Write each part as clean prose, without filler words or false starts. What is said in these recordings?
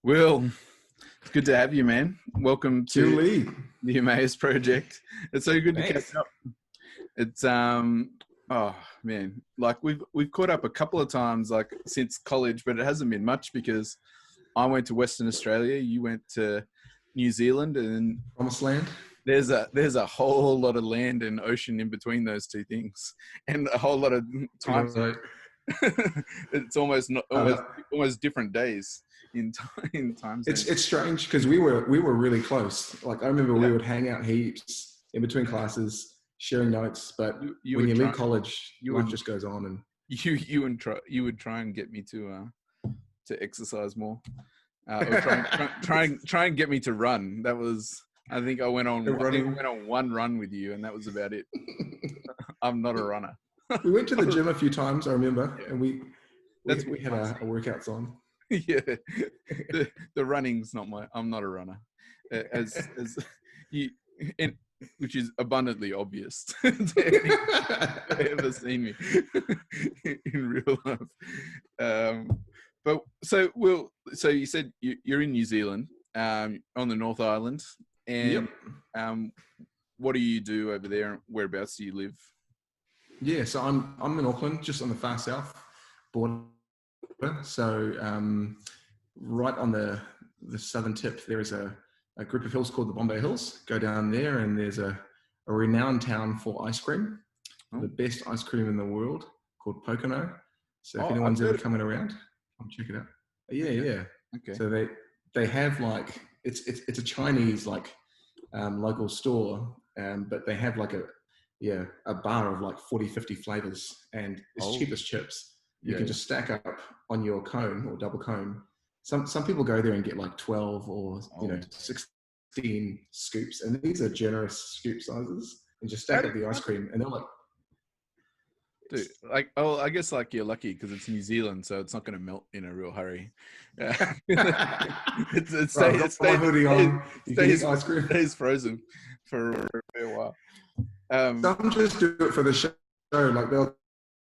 Will, it's good to have you, man. Welcome to Julie, the Emmaus Project. It's so good to catch thanks. up. It's oh man, like we've caught up a couple of times like since college, but it hasn't been much because I went to Western Australia, you went to New Zealand, and Promised land. there's a whole lot of land and ocean in between those two things, and a whole lot of time zone. Right. It's almost not Uh, almost different days in time zone. it's strange because we were really close. Like I remember we Yeah, would hang out heaps in between classes, sharing notes. But you when would you try. leave college, You life would just goes on. And you would try and get me to exercise more, or try and get me to run. That was, I think I went on running. one run with you, and that was about it. I'm not a runner. We went to the gym a few times. I remember, Yeah, and we we, that's we had my a workouts on. yeah. The running's not my. I'm not a runner, as you, and, which is abundantly obvious to anyone who's ever seen me in real life. But so you said you're in New Zealand, on the North Island, Yep. and um, what do you do over there? Whereabouts do you live? Yeah. So I'm in Auckland, just on the far south border. So right on the southern tip, there is a group of hills called the Bombay Hills. Go down there, and there's a renowned town for ice cream, Oh, the best ice cream in the world, called Pocono. So if I've anyone's ever heard of it. coming around, come check it out. Yeah, Okay, yeah. okay. So they have like it's a Chinese like local store, but they have like a bar of like 40, 50 flavors, and it's Oh, cheap as chips. You yeah, can yeah. just stack up on your cone or double cone. Some people go there and get like 12 or Oh, 16 scoops, and these are generous scoop sizes, and just how stack do, up the ice how cream, and they're like, Dude, like, oh, I guess like you're lucky because it's New Zealand, so it's not going to melt in a real hurry. It right, I've got my hoodie on, you can eat stays ice cream. stays frozen for a fair while. Um, Some just do it for the show, like they'll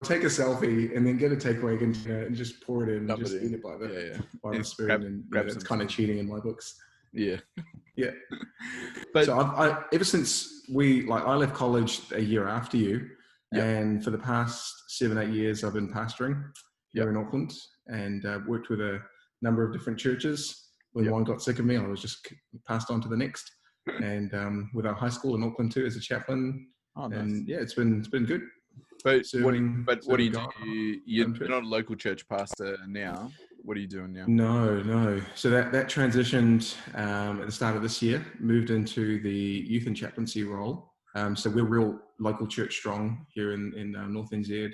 take a selfie and then get a takeaway container and just pour it in and Dump it just eat in, it by yeah, yeah, the and spoon, and grab it's some kind of chicken. cheating in my books. Yeah, Yeah. but So I ever since I left college a year after you, yeah, and for the past 7-8 years I've been pastoring yeah, here in Auckland, and worked with a number of different churches. When yeah. one got sick of me, I was just passed on to the next, and with our high school in Auckland too as a chaplain, Oh, nice. and yeah, it's been good But serving what do you do? God. You're Home church. not a local church pastor now. What are you doing now? No. So that transitioned at the start of this year, moved into the youth and chaplaincy role. So we're real local church strong here in North NZ.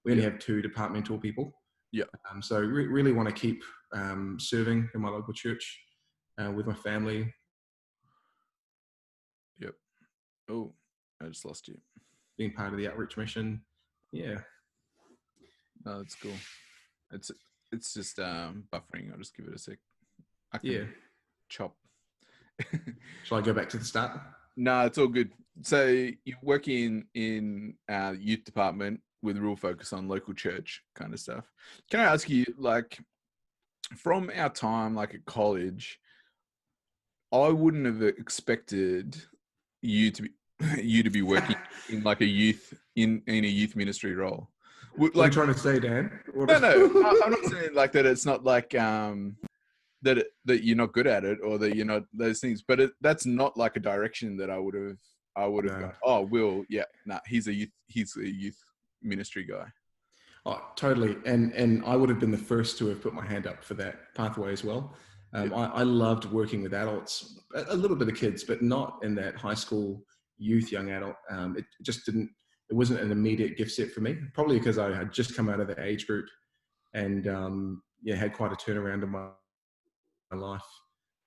We only Yeah, have 2 departmental people. yeah, So really want to keep serving in my local church with my family. yep. Oh, I just lost you. Being part of the outreach mission. Yeah. No, that's cool. It's it's just buffering. I'll just give it a sec. I Yeah. can chop. Shall I go back to the start? No, it's all good. So you work in youth department with real focus on local church kind of stuff. Can I ask you, like, from our time, like at college, I wouldn't have expected you to be you to be working in like a youth in a youth ministry role. What are you Like, trying to say, Dan? no, I'm not saying like that. It's not like that you're not good at it or that you're not those things, but that's not like a direction that I would have No. gone, oh, Will, yeah, nah, he's a youth ministry guy. Oh, totally. And I would have been the first to have put my hand up for that pathway as well. Yeah, I loved working with adults, a little bit of kids, but not in that high school youth, young adult. It just didn't, it wasn't an immediate gift set for me, probably because I had just come out of the age group and had quite a turnaround in my life.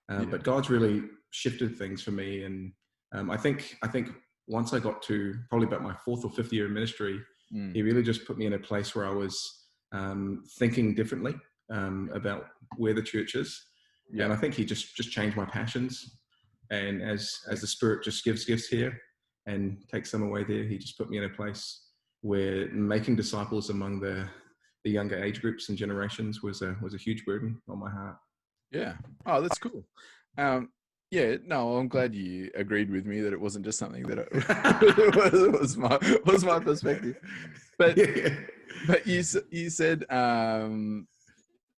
yeah, But God's really shifted things for me. And I think once I got to probably about my 4th or 5th year of ministry, mm, he really just put me in a place where I was thinking differently about where the church is. yeah, And I think he just changed my passions. And as the Spirit just gives gifts here and takes some away there, he just put me in a place where making disciples among the younger age groups and generations was a huge burden on my heart. Yeah. Oh, that's cool. Yeah, no, I'm glad you agreed with me that it wasn't just something that was my perspective. But Yeah. you said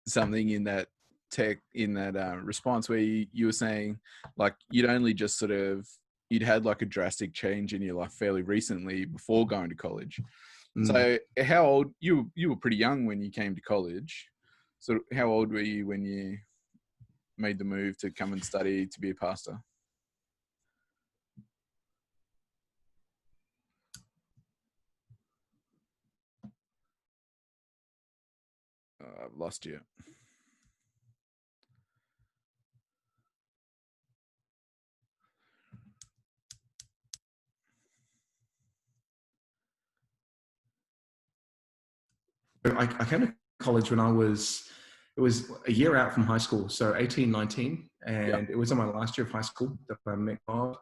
something in that response where you were saying like you'd only just you'd had like a drastic change in your life fairly recently before going to college. So how old you were pretty young when you came to college. So how old were you when you made the move to come and study to be a pastor? I've lost you. I came to college when it was a year out from high school, so 18, 19, Yeah. and it was in my last year of high school that I met God.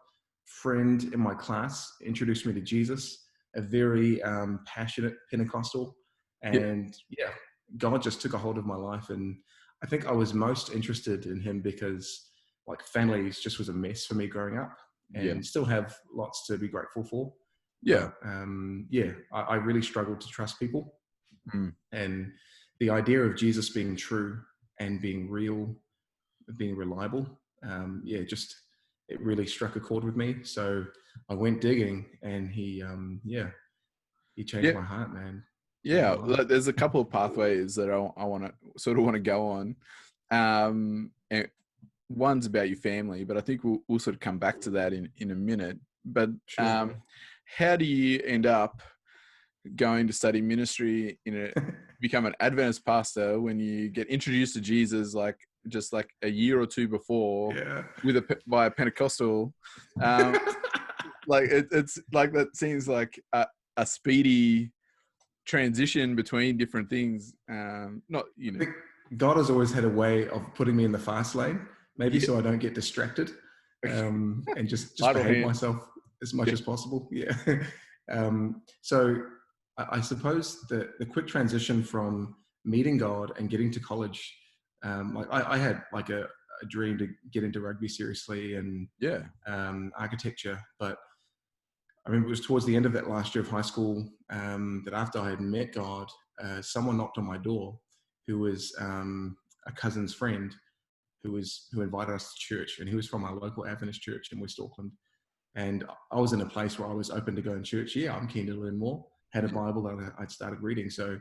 Friend in my class introduced me to Jesus, a very passionate Pentecostal, Yeah. and yeah, God just took a hold of my life, and I think I was most interested in Him because like family just was a mess for me growing up, Yeah. and still have lots to be grateful for. Yeah. But yeah, I really struggled to trust people. Mm. And the idea of Jesus being true and being real, being reliable, yeah, just it really struck a chord with me. So I went digging, and yeah, he changed Yeah. my heart, man. Changed Yeah. my life. There's a couple of pathways that I want to go on. And one's about your family, but I think we'll sort of come back to that in a minute. But Sure. how do you end up going to study ministry become an Adventist pastor when you get introduced to Jesus just like a year or two before Yeah. by a Pentecostal? Like it's like that seems like a speedy transition between different things. Not I think God has always had a way of putting me in the fast lane, maybe Yeah. so I don't get distracted, and just Idle behave hand. myself as much Yeah. as possible. Yeah. So I suppose the quick transition from meeting God and getting to college, like I had like a dream to get into rugby seriously and Yeah. architecture, but I remember it was towards the end of that last year of high school that after I had met God, someone knocked on my door who was a cousin's friend who invited us to church, and he was from our local Adventist church in West Auckland. And I was in a place where I was open to go in church. Yeah, I'm keen to learn more. Had a Bible that I'd started reading. So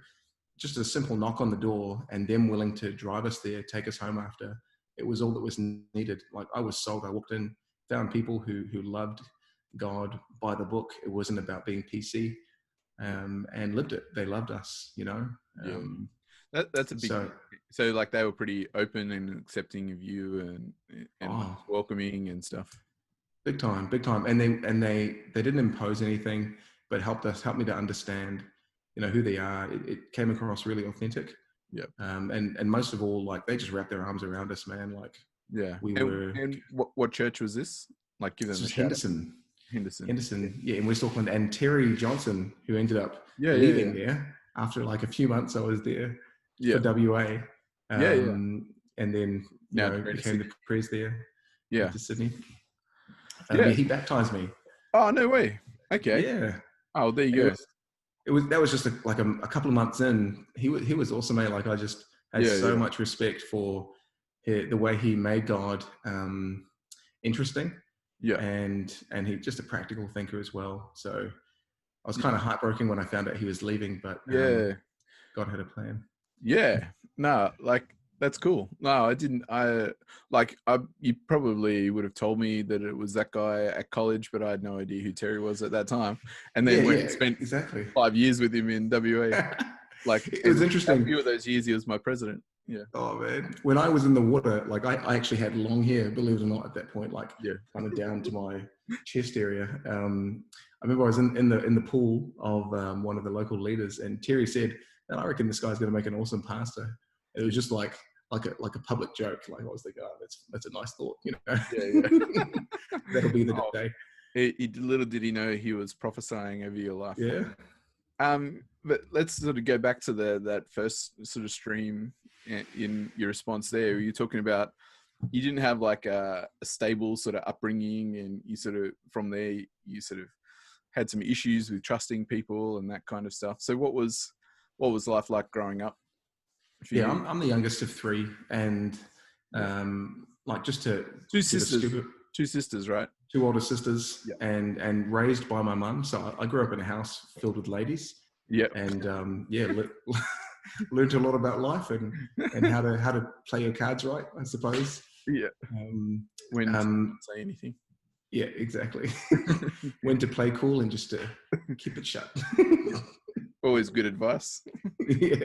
just a simple knock on the door and them willing to drive us there, take us home after, it was all that was needed. Like I was sold. I walked in, found people who loved God by the book. It wasn't about being PC, and lived it. They loved us, you know. Yeah. That's a big So so like they were pretty open and accepting of you and oh, welcoming and stuff. big time, big time. And they didn't impose anything, but helped me to understand, you know, who they are. It came across really authentic. Yep. And most of all, like they just wrapped their arms around us, man. Like Yeah. we And, were. and what church was this? Like give This them a was shout out. Henderson, Henderson. yeah, in West Auckland, and Terry Johnson, who ended up leaving there after like a few months. I was there for Yeah. WA, Yeah. and then Now became the pres there. Yeah. To Sydney. Yeah. Yeah, he baptized me. Oh, no way. Okay. Yeah, Oh, there you it go. was that was just a couple of months in. He was awesome, mate. Like I just had Yeah. so Yeah. much respect for the way he made God interesting, Yeah. and he just a practical thinker as well. So I was kind of heartbroken when I found out he was leaving, but Yeah. God had a plan. Yeah. No, like that's cool. No, I didn't. You probably would have told me that it was that guy at college, but I had no idea who Terry was at that time. And then went and spent exactly. 5 years with him in WA. Like, It was and a interesting. few of those years he was my president. Yeah. Oh man, when I was in the water, like I actually had long hair, believe it or not, at that point, like kind of down to my chest area. I remember I was in the pool of one of the local leaders, and Terry said, "And I reckon this guy's going to make an awesome pastor." It was just like a public joke. Like I was thinking, "Oh, that's a nice thought," you know. Yeah. That'll be the day. Little did he know he was prophesying over your life. Yeah. But let's sort of go back to that first sort of stream in your response there. You're talking about you didn't have like a stable sort of upbringing, and you sort of from there you sort of had some issues with trusting people and that kind of stuff. So what was life like growing up for Yeah, you? I'm the youngest of three, and like just to give a stupid Two sisters, right? two older sisters, Yeah. and raised by my mum. So I grew up in a house filled with ladies, Yeah. and learned a lot about life and how to play your cards right, I suppose. Yeah. When to say anything. Yeah, exactly. When to play cool and just to keep it shut. Always good advice. Yeah.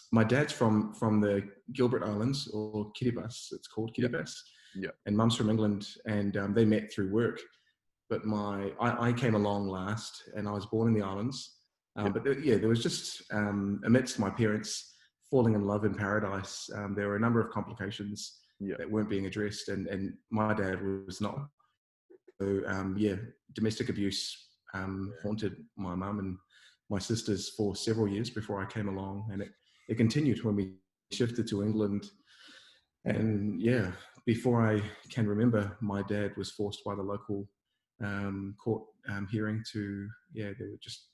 My dad's from the Gilbert Islands, or Kiribati. It's called Kiribati. Yeah. And mum's from England, and they met through work. But I came along last, and I was born in the islands. But there was just amidst my parents falling in love in paradise, there were a number of complications that weren't being addressed, and my dad was not. So domestic abuse haunted my mum and my sisters for several years before I came along, and it continued when we shifted to England. And before I can remember, my dad was forced by the local court hearing to there were just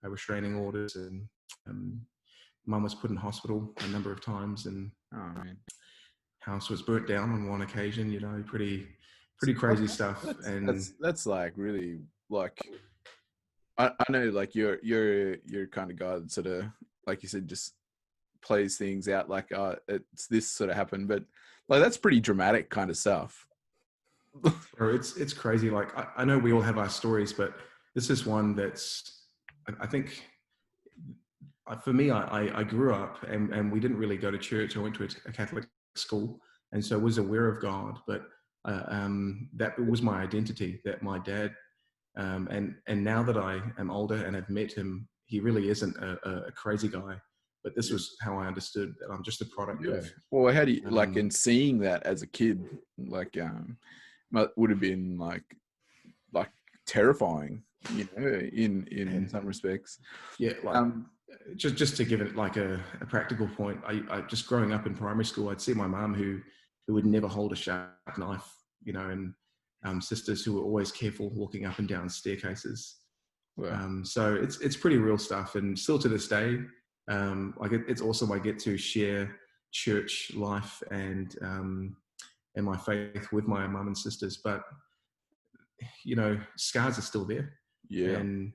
restraining orders, and mum was put in hospital a number of times, and house was burnt down on one occasion. Pretty crazy stuff. That's like really like I know like you're kind of guy that sort of, like you said, just plays things out like it's this sort of happened, but like that's pretty dramatic kind of stuff. It's crazy. Like I know we all have our stories, but this is one that's, I think, for me, I grew up and we didn't really go to church. I went to a Catholic school, and so was aware of God, but that was my identity, that my dad, and now that I am older and have met him, he really isn't a crazy guy. But this was how I understood that I'm just a product of. Well, how do you like in seeing that as a kid? Like, would have been like terrifying, in some respects. Yeah, like just to give it like a practical point, I just growing up in primary school, I'd see my mum who would never hold a sharp knife, and sisters who were always careful walking up and down staircases. Wow. So it's pretty real stuff, and still to this day. It's awesome. I get to share church life and my faith with my mum and sisters, but scars are still there. Yeah, and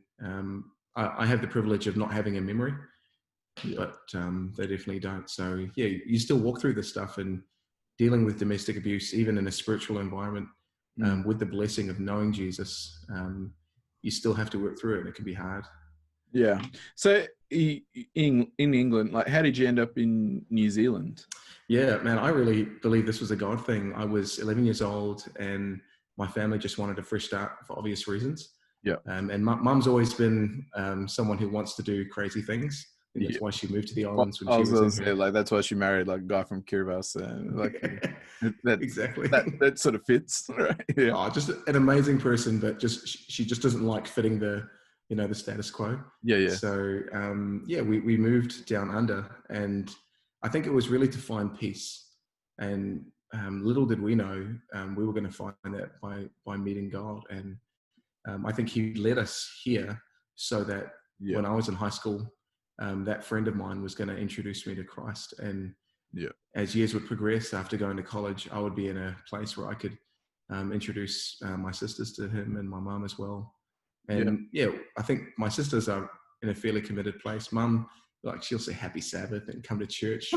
I have the privilege of not having a memory, but they definitely don't. So you still walk through this stuff, and dealing with domestic abuse, even in a spiritual environment, with the blessing of knowing Jesus, you still have to work through it, and it can be hard. Yeah. So in England, like, how did you end up in New Zealand? Yeah, man, I really believe this was a God thing. I was 11 years old, and my family just wanted a fresh start for obvious reasons. Yeah. And mum's always been someone who wants to do crazy things. And that's why she moved to the islands when she was in her... like that's why she married like a guy from Kiribati. Exactly. That sort of fits, right? Yeah. Oh, just an amazing person, but she just doesn't like fitting the the status quo. Yeah. So we moved down under, and I think it was really to find peace. And little did we know we were going to find that by meeting God. And I think He led us here so that when I was in high school, that friend of mine was going to introduce me to Christ. And as years would progress, after going to college, I would be in a place where I could introduce my sisters to Him, and my mum as well. And I think my sisters are in a fairly committed place. Mum, like, she'll say Happy Sabbath and come to church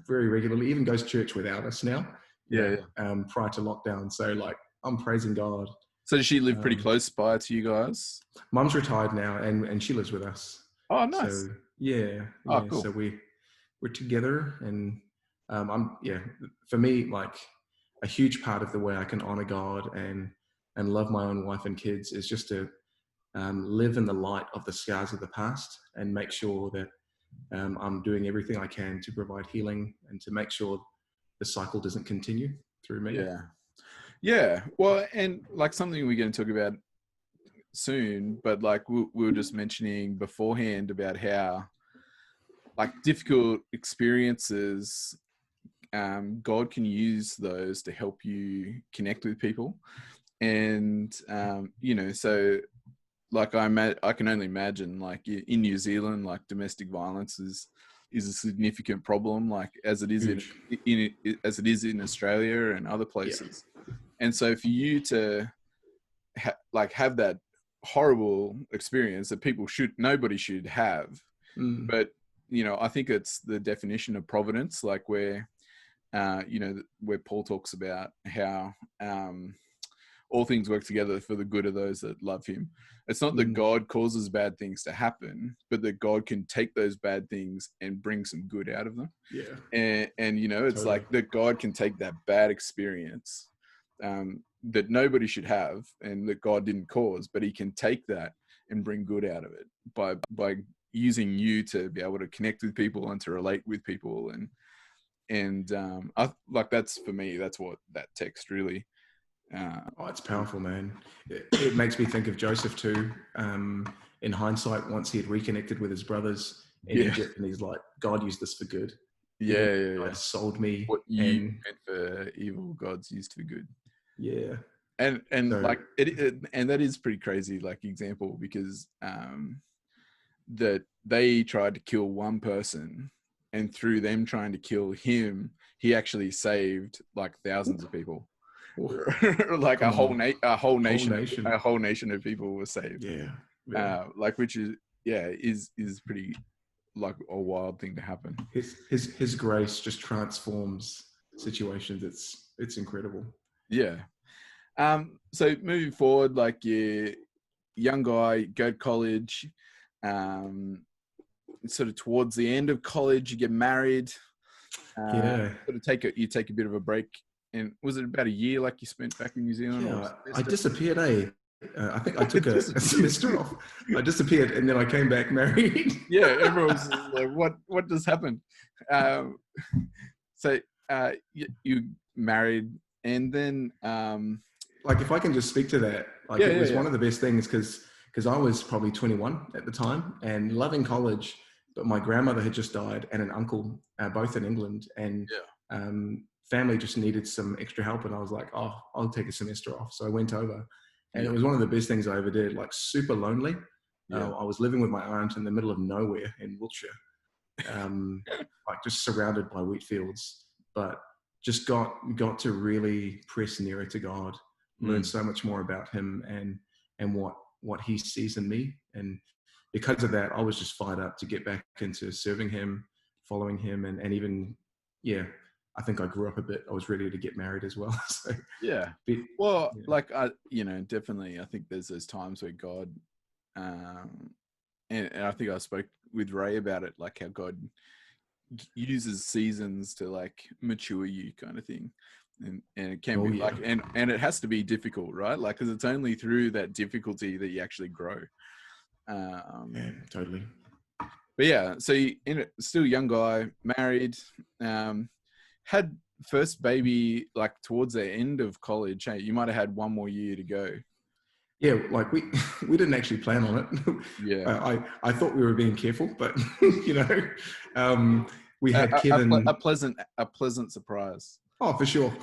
very regularly, even goes to church without us now. Prior to lockdown. So like, I'm praising God. So does she live pretty close by to you guys? Mum's retired now, and she lives with us. Oh, nice. So cool. So we're together, and for me, like, a huge part of the way I can honor God and love my own wife and kids is just to live in the light of the scars of the past, and make sure that I'm doing everything I can to provide healing and to make sure the cycle doesn't continue through me. Yeah. Well, and like something we're going to talk about soon, but like we were just mentioning beforehand about how like difficult experiences, God can use those to help you connect with people. And, so like I can only imagine like in New Zealand, like domestic violence is a significant problem, like as it is as it is in Australia and other places. Yeah. And so for you to have that horrible experience that nobody should have, but I think it's the definition of providence, like where where Paul talks about how all things work together for the good of those that love him. It's not that God causes bad things to happen, but that God can take those bad things and bring some good out of them. Yeah. And it's totally. Like that God can take that bad experience that nobody should have and that God didn't cause, but he can take that and bring good out of it by using you to be able to connect with people and to relate with people. And I like, that's for me, that's what that text really it's powerful, man. It makes me think of Joseph too. In hindsight, once he had reconnected with his brothers in Egypt, and he's like, God used this for good. Yeah. Sold me. What you meant for evil, God's used for good. Yeah. And so, like and that is pretty crazy, like example, because that they tried to kill one person, and through them trying to kill him, he actually saved like thousands of people. Like a whole nation of people were saved. Like, which is pretty like a wild thing to happen. His grace just transforms situations. It's incredible. Yeah. So moving forward, like you're young guy, go to college, sort of towards the end of college, you get married. Sort of take a bit of a break. And was it about a year like you spent back in New Zealand? Yeah, I disappeared, I think I took a semester off. I disappeared and then I came back married. Yeah, everyone was like, what just happened? So you married, and then like, if I can just speak to that, like it was one of the best things because I was probably 21 at the time and loving college, but my grandmother had just died and an uncle, both in England, and family just needed some extra help, and I was like, oh, I'll take a semester off. So I went over, and it was one of the best things I ever did. Like, super lonely. I was living with my aunt in the middle of nowhere in Wiltshire, like just surrounded by wheat fields, but just got to really press nearer to God, learn so much more about him and what he sees in me. And because of that, I was just fired up to get back into serving him, following him, and even, I think I grew up a bit. I was ready to get married as well. So like definitely, I think there's those times where God, and I think I spoke with Ray about it, like how God uses seasons to like mature you, kind of thing, and it can be like, and it has to be difficult, right? Like, because it's only through that difficulty that you actually grow. Totally. But so you still a young guy, married, had first baby like towards the end of college. Hey, you might have had one more year to go. Yeah, like we didn't actually plan on it. I thought we were being careful, but we had Kevin. A pleasant surprise. Oh, for sure.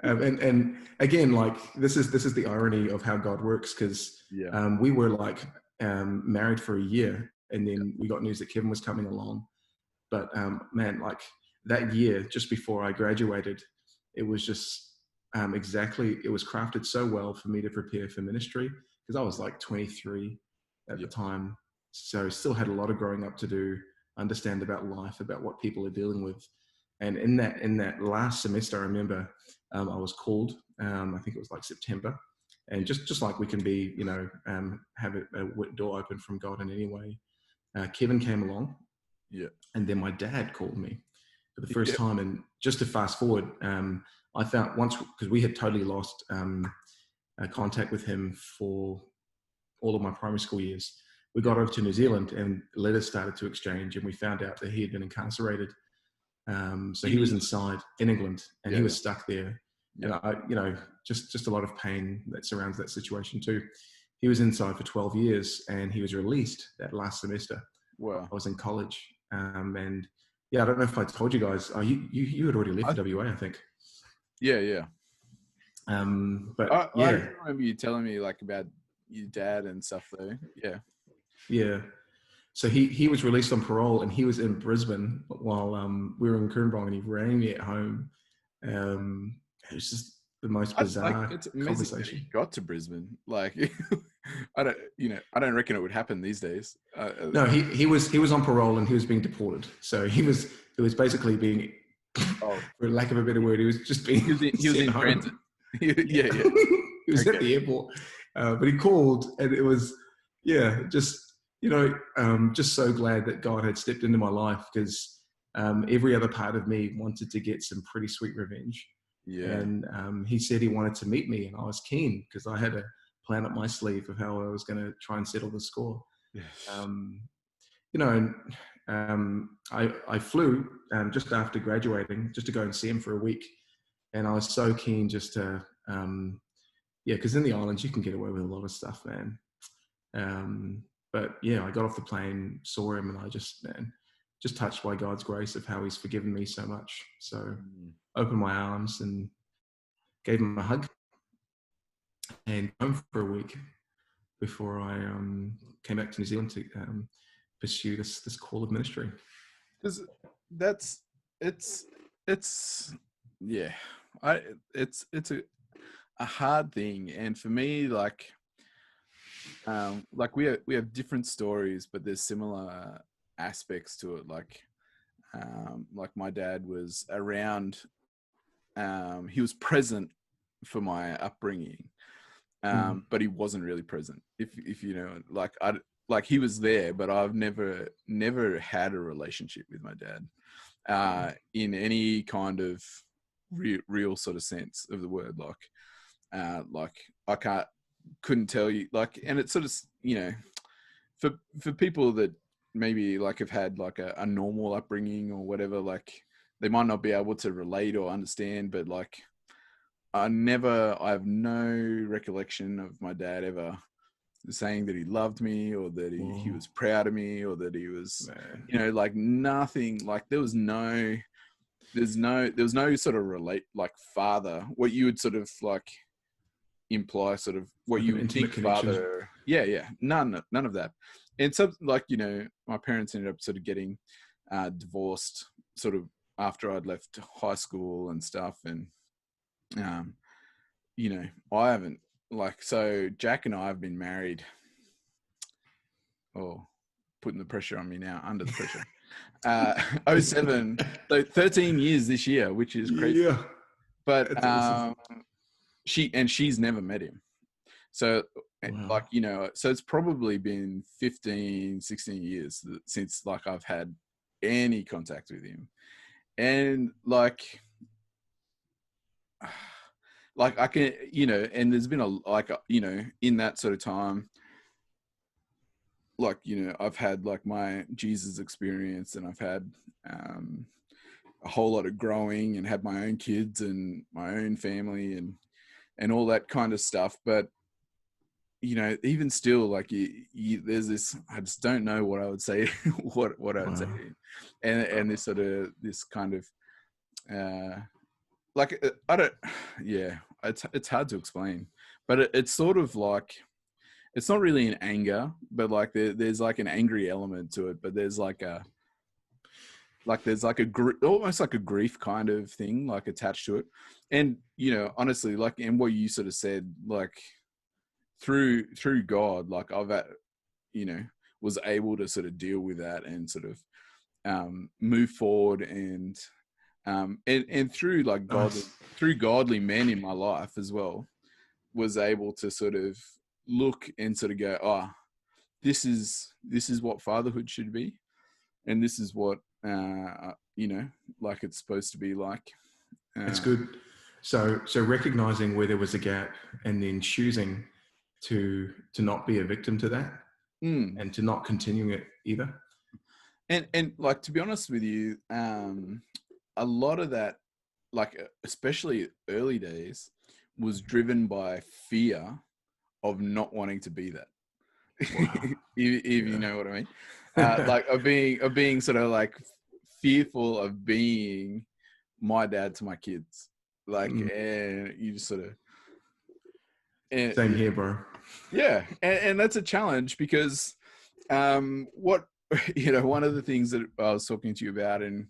And again, like this is the irony of how God works, because we were like married for a year, and then we got news that Kevin was coming along. But man, like that year, just before I graduated, it was just it was crafted so well for me to prepare for ministry, because I was like 23 at the time. So still had a lot of growing up to do, understand about life, about what people are dealing with. And in that last semester, I remember I was called, I think it was like September, and just like we can be, have a door open from God in any way. Kevin came along, and then my dad called me for the first time. And just to fast forward, I found once, because we had totally lost contact with him for all of my primary school years, we got over to New Zealand and letters started to exchange, and we found out that he had been incarcerated. So he was inside in England, and he was stuck there. And I, just a lot of pain that surrounds that situation too. he was inside for 12 years, and he was released that last semester. Wow. I was in college, and yeah, I don't know if I told you guys. Oh, you had already left WA, I think. Yeah. But I yeah, remember you telling me like about your dad and stuff though. Yeah. yeah. So he was released on parole, and he was in Brisbane while we were in Coombrong, and he rang me at home. It was just the most bizarre It's amazing that conversation. he got to Brisbane. Like, I don't reckon it would happen these days. No, he was on parole, and he was being deported. So he was basically being, for lack of a better word, he was just being he was in home. transit. Yeah. He was at the airport, but he called, and it was just just so glad that God had stepped into my life, because every other part of me wanted to get some pretty sweet revenge. Yeah. And he said he wanted to meet me, and I was keen because I had a plan up my sleeve of how I was going to try and settle the score. I flew just after graduating just to go and see him for a week, and I was so keen just to because in the islands you can get away with a lot of stuff, man. But yeah, I got off the plane, saw him, and I just touched by God's grace of how he's forgiven me so much. So opened my arms and gave him a hug, and home for a week before I came back to New Zealand to pursue this call of ministry. Because it's a hard thing, and for me, like we have different stories, but there's similar aspects to it. Like my dad was around. He was present for my upbringing, but he wasn't really present. If you know, like he was there, but I've never had a relationship with my dad in any kind of real sort of sense of the word. Like I couldn't tell you, like, and it's sort of, you know, for people that maybe like have had like a normal upbringing or whatever, like they might not be able to relate or understand, but like I have no recollection of my dad ever saying that he loved me, or that he was proud of me, or that he was, you know, like nothing. Like there was no sort of relate, like father, what you would sort of like imply, sort of what like you would think connection. father. Yeah. None of that. And so, like, you know, my parents ended up sort of getting divorced sort of after I'd left high school and stuff. And, you know, I haven't, like, so Jack and I have been married. Oh, putting the pressure on me now, under the pressure. 07, so 13 years this year, which is crazy. Yeah. But awesome. She's never met him. So like, you know, so it's probably been 15, 16 years since like I've had any contact with him. And like I can, you know, and there's been you know, in that sort of time, like, you know, I've had like my Jesus experience, and I've had a whole lot of growing, and had my own kids and my own family and all that kind of stuff. But, you know, even still, like there's this, I just don't know what I would say, what I would say. And this sort of, this kind of, like, I don't, yeah, it's hard to explain, but it's sort of like, it's not really an anger, but like there's like an angry element to it, but there's like almost like a grief kind of thing, like attached to it. And, you know, honestly, like, and what you sort of said, like through God, like I've, you know, was able to sort of deal with that and sort of move forward, and through like through godly men in my life as well, was able to sort of look and sort of go, oh, this is what fatherhood should be, and this is what you know, like it's supposed to be like. It's good. So recognizing where there was a gap, and then choosing to not be a victim to that, and to not continue it either. And like, to be honest with you, a lot of that, like especially early days, was driven by fear of not wanting to be that. Wow. if you know what I mean. Like of being sort of like fearful of being my dad to my kids. Like, and you just sort of, and Same here, bro. yeah, and that's a challenge because what one of the things that I was talking to you about and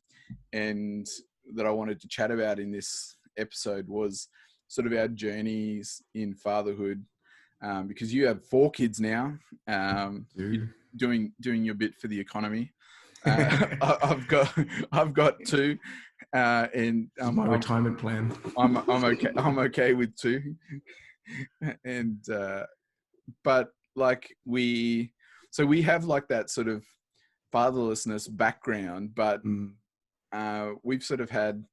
that I wanted to chat about in this episode was sort of our journeys in fatherhood, because you have 4 kids now, you're doing your bit for the economy. I've got 2, and my retirement plan. I'm okay with 2, and but like we have like that sort of fatherlessness background, but we've sort of had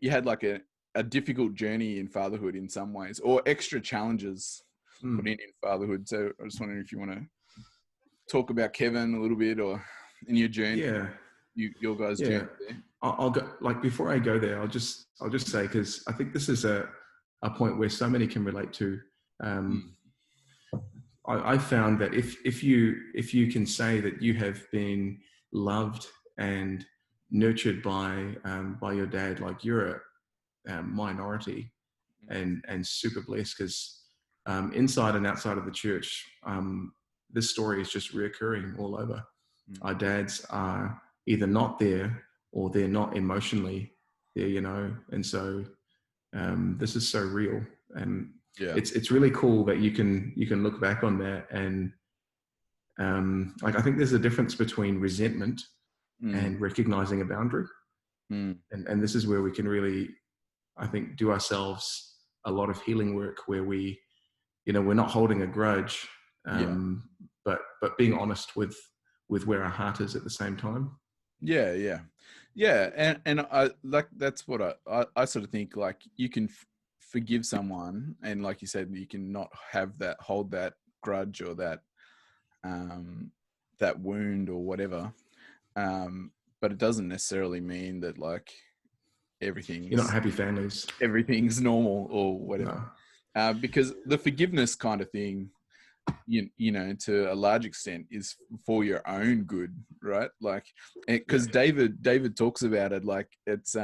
you had like a difficult journey in fatherhood in some ways, or extra challenges put in fatherhood. So I was just wondering if you want to talk about Kevin a little bit, or in your journey, your guys' journey there. I'll go, like, before I go there, I'll just say, because I think this is a point where so many can relate to. I found that if you can say that you have been loved and nurtured by your dad, like, you're a minority and super blessed, because inside and outside of the church, this story is just reoccurring all over. Our dads are either not there or they're not emotionally there, and so this is so real, and it's really cool that you can look back on that, and like, I think there's a difference between resentment and recognizing a boundary, and this is where we can really, I think, do ourselves a lot of healing work, where we're not holding a grudge, but being honest with where our heart is at the same time. And I like, that's what I sort of think, like, you can forgive someone, and like you said, you can not hold that grudge or that that wound or whatever, but it doesn't necessarily mean that, like, everything's, you're not happy families, everything's normal or whatever. No. Because the forgiveness kind of thing, to a large extent, is for your own good, right? Like, because David talks about it, like, it's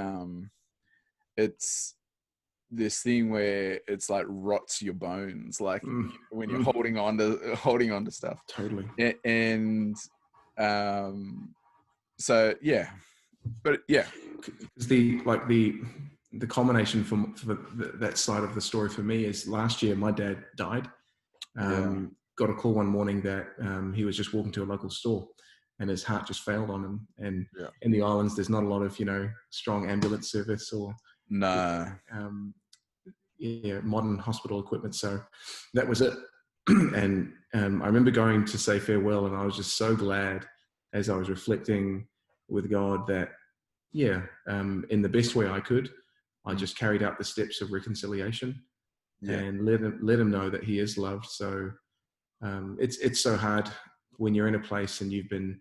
this thing where it's like rots your bones, like when you're holding on to stuff. Totally. And so yeah, but yeah, the culmination for that side of the story for me is, last year my dad died. Got a call one morning that he was just walking to a local store and his heart just failed on him. And in the islands, there's not a lot of strong ambulance service or modern hospital equipment. So that was it. And I remember going to say farewell, and I was just so glad, as I was reflecting with God, that in the best way I could, I just carried out the steps of reconciliation and let him know that he is loved. So it's so hard when you're in a place and you've been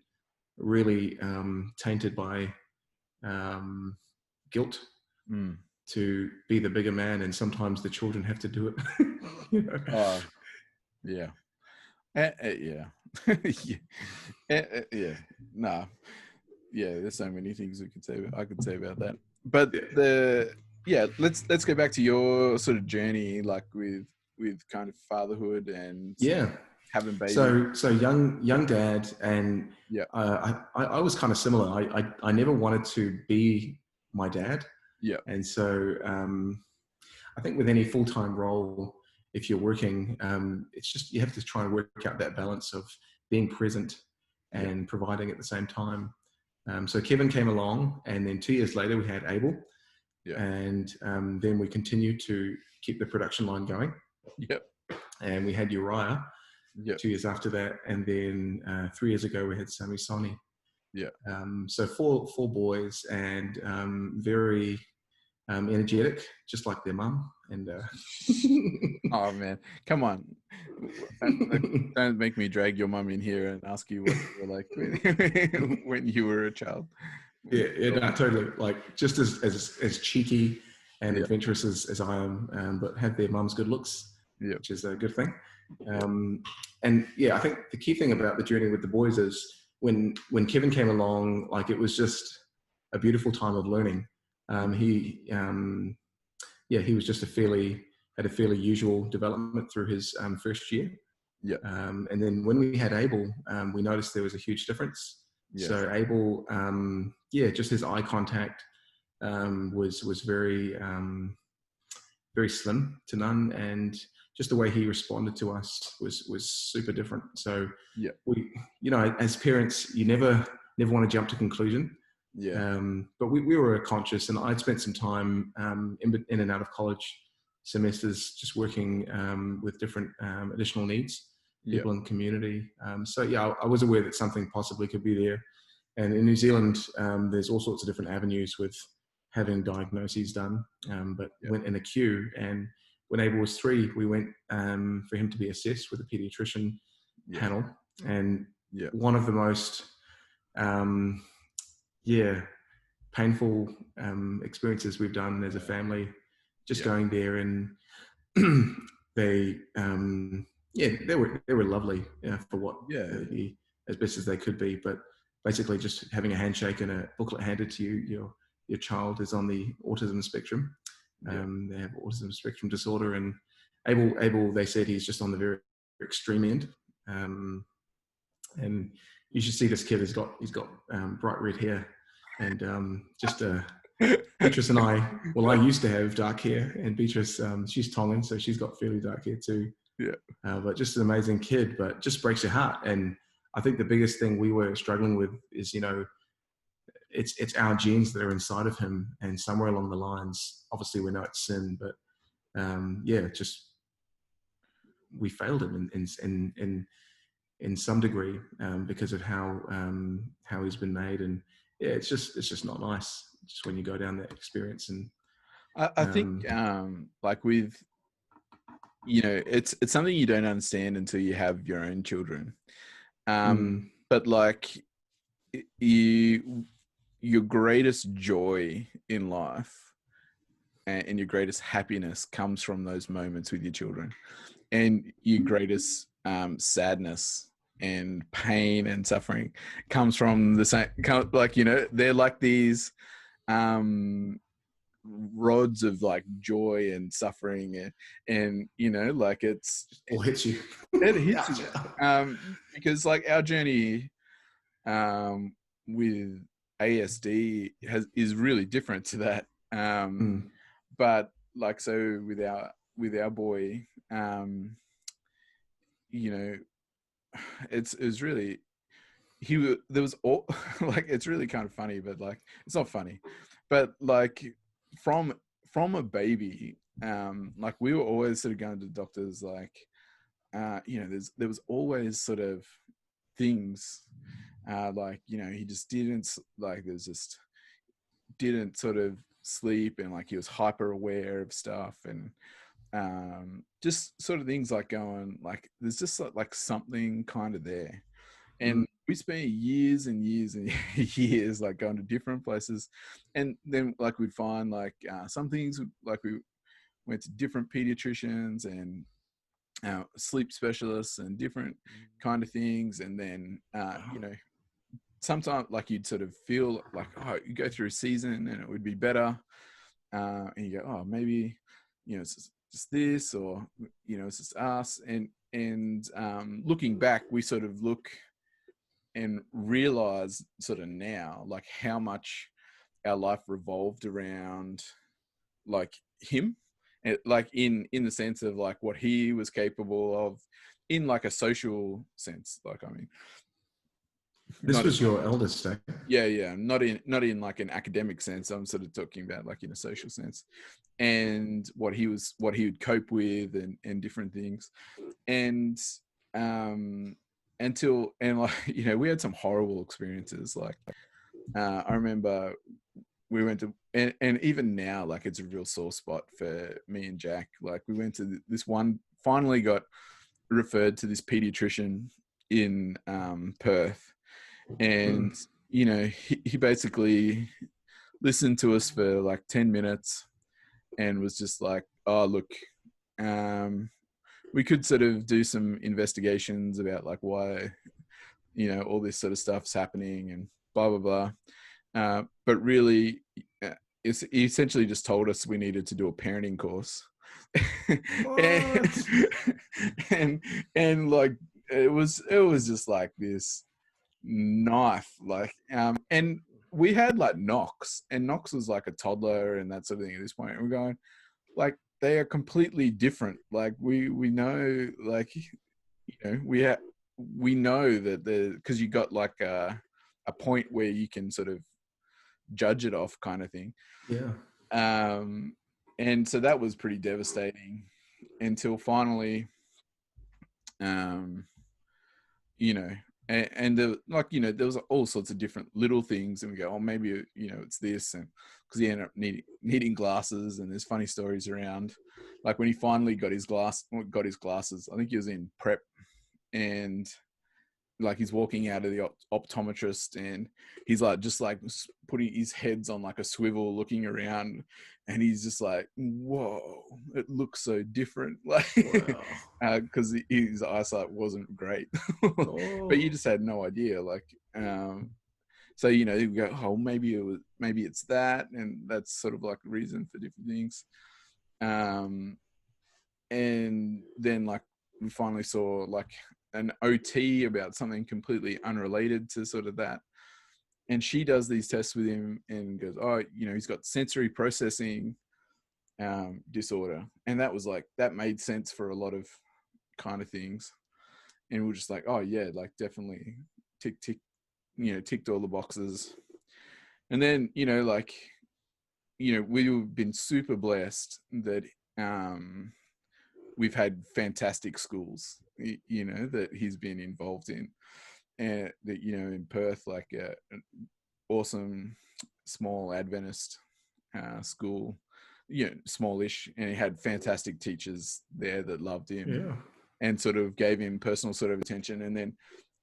really tainted by guilt to be the bigger man, and sometimes the children have to do it. There's so many things I could say about that, but let's go back to your sort of journey, like with kind of fatherhood and having babies. So young dad, and I was kind of similar. I never wanted to be my dad. And so I think with any full-time role, if you're working, it's just, you have to try and work out that balance of being present and providing at the same time. So Kevin came along, and then 2 years later we had Abel, and then we continued to keep the production line going. And we had Uriah 2 years after that, and then 3 years ago we had Sammy Sonny. So four boys, and very energetic, just like their mum. And oh man, come on, don't make me drag your mum in here and ask you what you were like when you were a child. No, totally. Like, just as cheeky and adventurous as I am, but have their mum's good looks, which is a good thing. And yeah, I think the key thing about the journey with the boys is when Kevin came along, like it was just a beautiful time of learning. He was just had a fairly usual development through his first year. Yeah. And then when we had Abel, we noticed there was a huge difference. Yes. So Abel, just his eye contact was very very slim to none, and just the way he responded to us was super different. So yeah, we, as parents, you never want to jump to conclusion. Yeah. But we were conscious, and I'd spent some time in and out of college semesters just working with different additional needs people in the community. So yeah, I was aware that something possibly could be there. And in New Zealand, there's all sorts of different avenues with having diagnoses done, but went in a queue. And when Abel was 3, we went for him to be assessed with a pediatrician panel. And one of the most painful experiences we've done as a family, just going there, and they were lovely for what as best as they could be, but basically just having a handshake and a booklet handed to you, your child is on the autism spectrum. They have autism spectrum disorder, and Abel, they said he's just on the very extreme end. And you should see this kid. He's got bright red hair, and Beatrice and I used to have dark hair, and Beatrice, she's Tongan, so she's got fairly dark hair too. But just an amazing kid, but just breaks your heart. And I think the biggest thing we were struggling with is, it's our genes that are inside of him, and somewhere along the lines, obviously we know it's sin, but just we failed him in some degree because of how he's been made. And it's just not nice just when you go down that experience. And I think like with it's something you don't understand until you have your own children, but like your greatest joy in life and your greatest happiness comes from those moments with your children, and your greatest sadness and pain and suffering comes from the same, like, they're like these rods of like joy and suffering, and like it hits you. It hits you. Because like our journey with ASD is really different to that. But like, so with our boy, it's really, there was all like, it's really kind of funny, but like, it's not funny, but like from a baby, like we were always sort of going to doctors, like, there was always sort of things, like, he just didn't, like, didn't sort of sleep, and like he was hyper aware of stuff, and just sort of things like going, like, there's just like something kind of there. And we spent years and years and years like going to different places, and then like we'd find like some things, like we went to different pediatricians and sleep specialists and different kind of things, and then sometimes like you'd sort of feel like, oh, you go through a season and it would be better, and you go, oh, maybe it's just this, or it's just us, and looking back, we sort of look and realize sort of now like how much our life revolved around like him, and like in the sense of like what he was capable of in like a social sense. Like, I mean, this was your eldest, eh? Yeah. Not in like an academic sense. I'm sort of talking about like in a social sense, and what he would cope with, and different things. And like, we had some horrible experiences. Like, I remember we went to, and even now, like, it's a real sore spot for me and Jack. Like, we went to this one, finally got referred to this pediatrician in Perth, and he basically listened to us for like 10 minutes and was just like, oh, look, we could sort of do some investigations about like why, all this sort of stuff's happening and blah, blah, blah. But really, he essentially just told us we needed to do a parenting course. What? and like, it was just like this knife, like, and we had like Knox, and Knox was like a toddler and that sort of thing at this point. And we're going, like, they are completely different. Like we know, like, we know that because you got like a point where you can sort of judge it off, kind of thing. Yeah. And so that was pretty devastating until finally, and there was all sorts of different little things, and we go, oh, maybe it's this, and because he ended up needing glasses, and there's funny stories around, like when he finally got his glasses. I think he was in prep, and like he's walking out of the optometrist, and he's like just like putting his heads on like a swivel, looking around, and he's just like, whoa, it looks so different, like, because his eyesight wasn't great. But you just had no idea, like, so you go, oh, maybe it's that, and that's sort of like a reason for different things. And then like we finally saw like an OT about something completely unrelated to sort of that. And she does these tests with him and goes, oh, he's got sensory processing disorder. And that was like, that made sense for a lot of kind of things. And we're just like, oh yeah, like definitely ticked all the boxes. And then, we've been super blessed that we've had fantastic schools, that he's been involved in, and that, in Perth, like an awesome small Adventist school, smallish, and he had fantastic teachers there that loved him and sort of gave him personal sort of attention. And then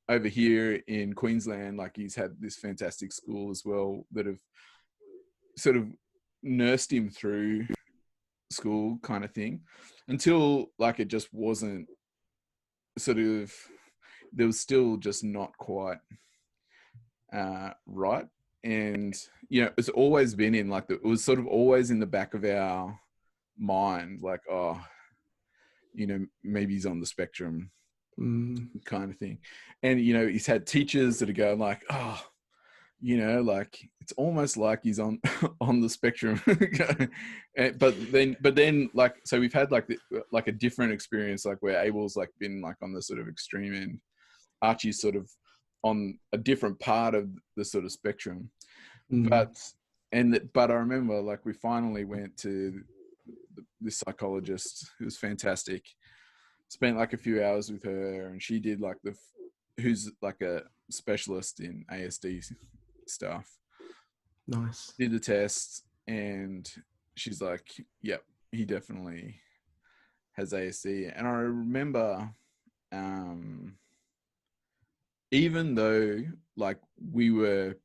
over here in Queensland, like he's had this fantastic school as well that have sort of nursed him through school, kind of thing, until like it just wasn't sort of, there was still just not quite right. And it's always been in like it was sort of always in the back of our mind, like, oh, maybe he's on the spectrum, kind of thing. And he's had teachers that are going like, oh, like it's almost like he's on the spectrum. but then like, so we've had like a different experience, like where Abel's like been like on the sort of extreme end, Archie's sort of on a different part of the sort of spectrum. But I remember like we finally went to this psychologist who was fantastic, spent like a few hours with her, and she did like who's like a specialist in ASD stuff. Nice. Did the test, and she's like, yep, he definitely has ASD. And I remember, even though like we were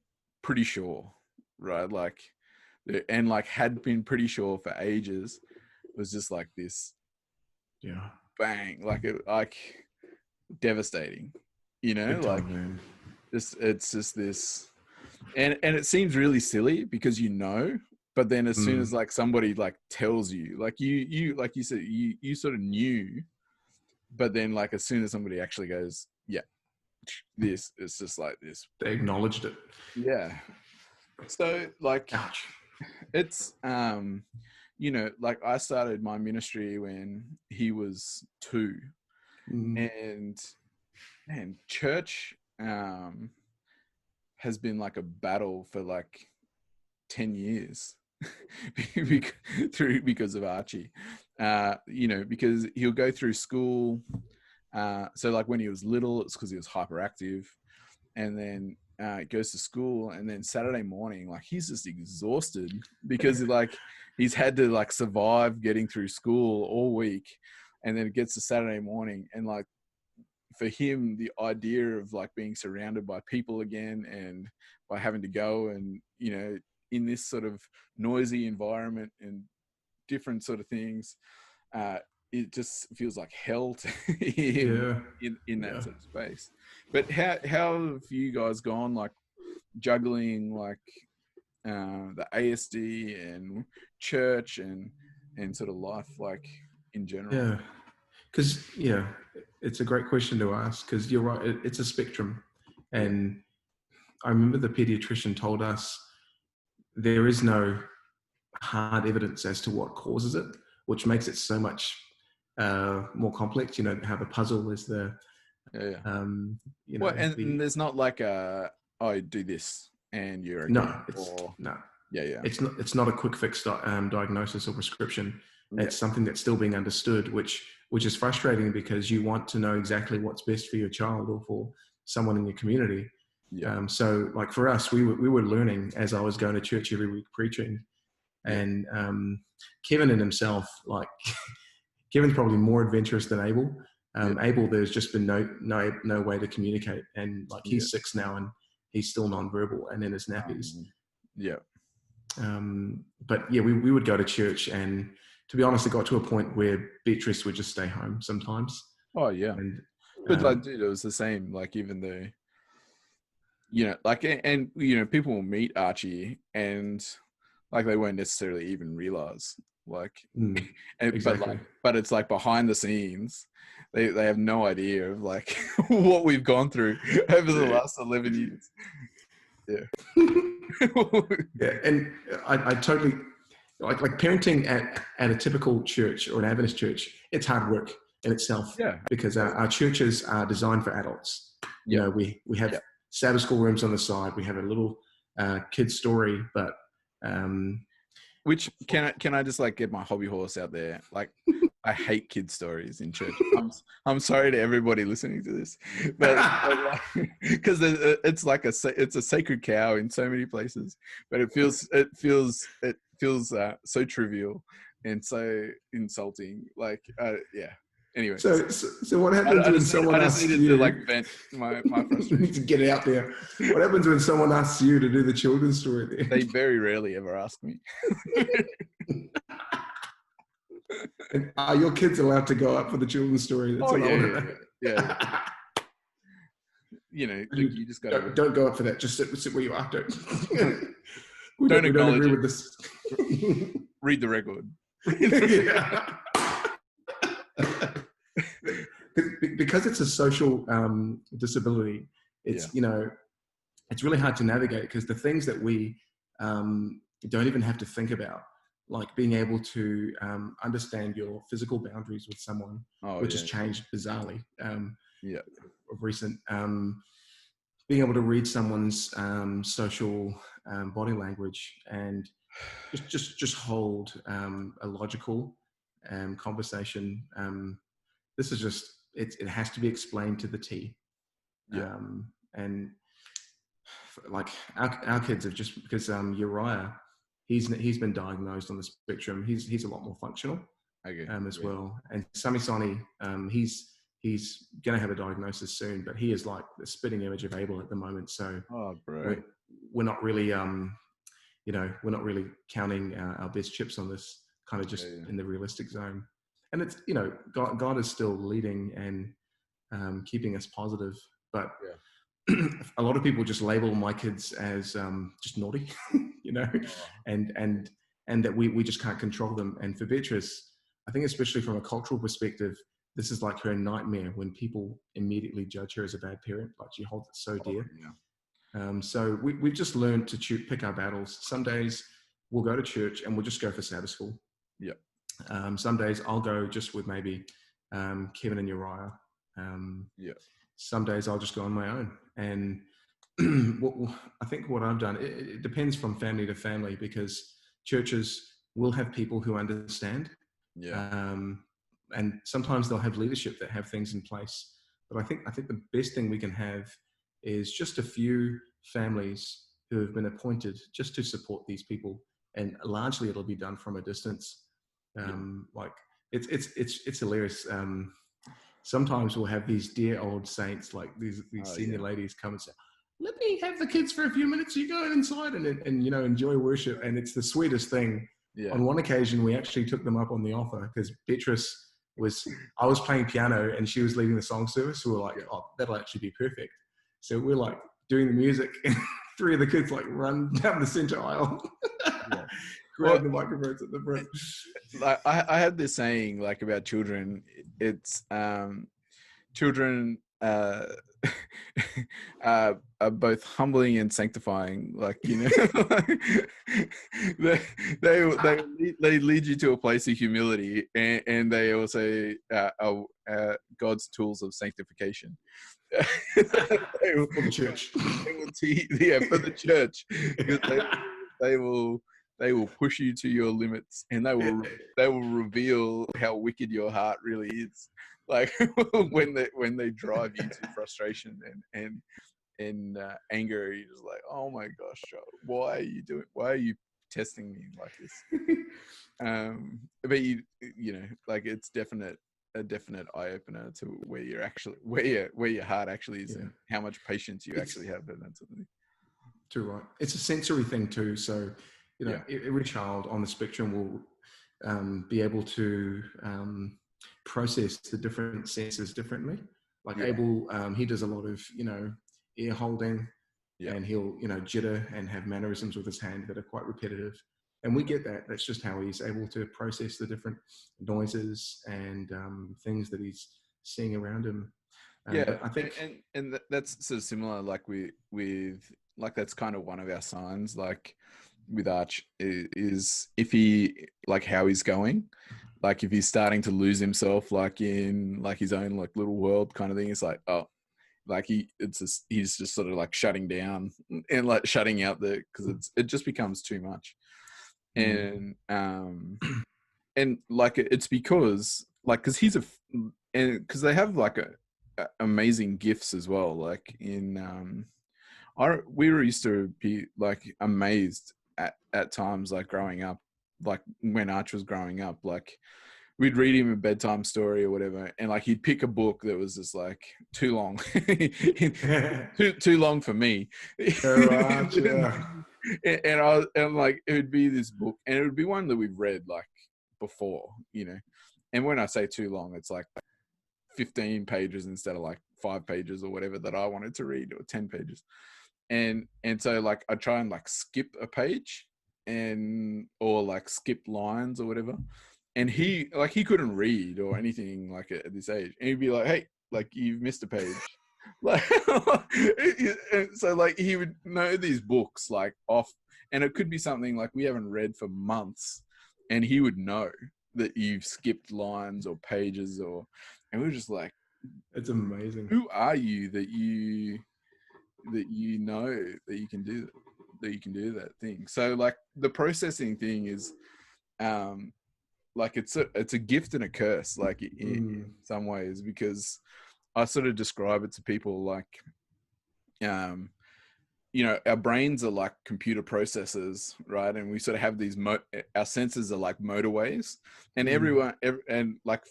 pretty sure, right, like, and like had been pretty sure for ages, it was just like this bang, like devastating, like it's just this, and it seems really silly because but then as soon as like somebody like tells you, like you like you said, you sort of knew, but then like as soon as somebody actually goes, yeah, this, it's just like this, they acknowledged it. Yeah. So like, ouch. It's like I started my ministry when he was 2, and church has been like a battle for like 10 years because of Archie, because he'll go through school. So like when he was little, it's because he was hyperactive, and then goes to school, and then Saturday morning, like he's just exhausted because like he's had to like survive getting through school all week, and then it gets to Saturday morning, and like for him, the idea of like being surrounded by people again, and by having to go and in this sort of noisy environment and different sort of things, it just feels like hell to him Yeah. in that Yeah. sort of space. But how have you guys gone, like juggling like the ASD and church and sort of life like in general? Yeah. Because, yeah, it's a great question to ask, because you're right. It's a spectrum. Yeah. And I remember the pediatrician told us there is no hard evidence as to what causes it, which makes it so much more complex. You know, how the puzzle is the, Yeah. you Well, know, and the, there's not like oh, do this and you're okay, no, or no, yeah. it's not a quick fix diagnosis or prescription. Yeah. It's something that's still being understood, which is frustrating, because you want to know exactly what's best for your child or for someone in your community. Yeah. So like for us, we were learning as I was going to church every week preaching, Yeah. and Kevin in himself, like Kevin's probably more adventurous than Abel. Abel, there's just been no way to communicate, and like he's 6 now and he's still nonverbal and in his nappies. Yeah. But yeah, we would go to church, and to be honest, it got to a point where Beatrice would just stay home sometimes. Oh yeah. And But like, dude, it was the same. Like, even though, you know, like, and you know, people will meet Archie and like they won't necessarily even realize, like, exactly. but it's like behind the scenes, they have no idea of like what we've gone through over the last 11 years. Yeah. Yeah, and I totally like parenting at a typical church or an Adventist church. It's hard work in itself. Yeah. Because our churches are designed for adults. You know, we have Sabbath school rooms on the side. We have a little kid story, but which can I just like get my hobby horse out there? Like, I hate kid stories in church. I'm sorry to everybody listening to this, but because it's like it's a sacred cow in so many places, but it feels so trivial and so insulting. Like, yeah. Anyway, so what happens when someone asks you to like vent my frustration? to get it out there? What happens when someone asks you to do the children's story there? They very rarely ever ask me. And are your kids allowed to go up for the children's story? That's yeah. You know, you just got don't go up for that. Just sit where you are. We don't agree with this. Read the record. Because it's a social disability. It's you know, it's really hard to navigate, because the things that we don't even have to think about, like being able to understand your physical boundaries with someone, which has changed bizarrely of recent. Being able to read someone's social body language and just hold a logical conversation. This is just it has to be explained to the T. And like our kids have just, because Uriah, he's been diagnosed on the spectrum. He's a lot more functional as well. And Samisani, he's going to have a diagnosis soon, but he is like the spitting image of Abel at the moment. So we're not really we're not really counting our best chips on this, kind of just in the realistic zone. And it's, you know, God is still leading and keeping us positive, but a lot of people just label my kids as just naughty, you know, and that we just can't control them. And for Beatrice, I think especially from a cultural perspective, this is like her nightmare when people immediately judge her as a bad parent. Like, she holds it so dear. So we've just learned to pick our battles. Some days we'll go to church and we'll just go for Sabbath school. Some days I'll go just with maybe Kevin and Uriah. Some days I'll just go on my own. And I think what I've done, it depends from family to family, because churches will have people who understand. And sometimes they'll have leadership that have things in place. But I think the best thing we can have is just a few families who have been appointed just to support these people, and largely it'll be done from a distance. Like it's hilarious. Sometimes we'll have these dear old saints, like these senior ladies, come and say, "Let me have the kids for a few minutes. You go inside and you know, enjoy worship." And it's the sweetest thing. On one occasion, we actually took them up on the offer, because Beatrice was I was playing piano and she was leading the song service. So we were like, oh, that'll actually be perfect. So we're like doing the music and 3 of the kids like run down the center aisle, grab the microphones at the front. Like I had this saying like about children. It's children are both humbling and sanctifying. Like, you know, they lead you to a place of humility, and they also are God's tools of sanctification. For the church. They will for the church, because they will push you to your limits, and they will reveal how wicked your heart really is. Like when they drive you to frustration and anger, you're just like, oh my gosh, why are you testing me like this? But you know, like it's a definite eye opener to where your heart actually is, and how much patience you actually have, and that's something. Too right. It's a sensory thing too. So, you know, every child on the spectrum will be able to process the different senses differently. Like Abel, he does a lot of, you know, ear holding, and he'll, you know, jitter and have mannerisms with his hand that are quite repetitive. And we get that. That's just how he's able to process the different noises and things that he's seeing around him. I think, and that's sort of similar. Like with like that's kind of one of our signs. Like with Arch is if he like how he's going. Like if he's starting to lose himself, like in like his own like little world kind of thing. It's like, oh, like he's just sort of like shutting down and like shutting out because it just becomes too much. And like it's because he's because they have like amazing gifts as well. Like in we were used to be like amazed at times, like growing up, like when Arch was growing up, like we'd read him a bedtime story or whatever, and like he'd pick a book that was just like too long, too long for me. And like it would be this book, and it would be one that we've read like before, you know. And when I say too long, it's like 15 pages instead of like 5 pages or whatever that I wanted to read, or 10 pages. And so like I try and like skip a page or like skip lines or whatever. And he couldn't read or anything like at this age. And he'd be like, hey, like you've missed a page. Like, so like he would know these books like off, and it could be something like we haven't read for months, and he would know that you've skipped lines or pages, and we were just like, it's amazing. Who are you that you know that you can do that thing? So like the processing thing is like it's a gift and a curse, like in some ways, because I sort of describe it to people like you know, our brains are like computer processors, right? And we sort of have these our senses are like motorways, and and like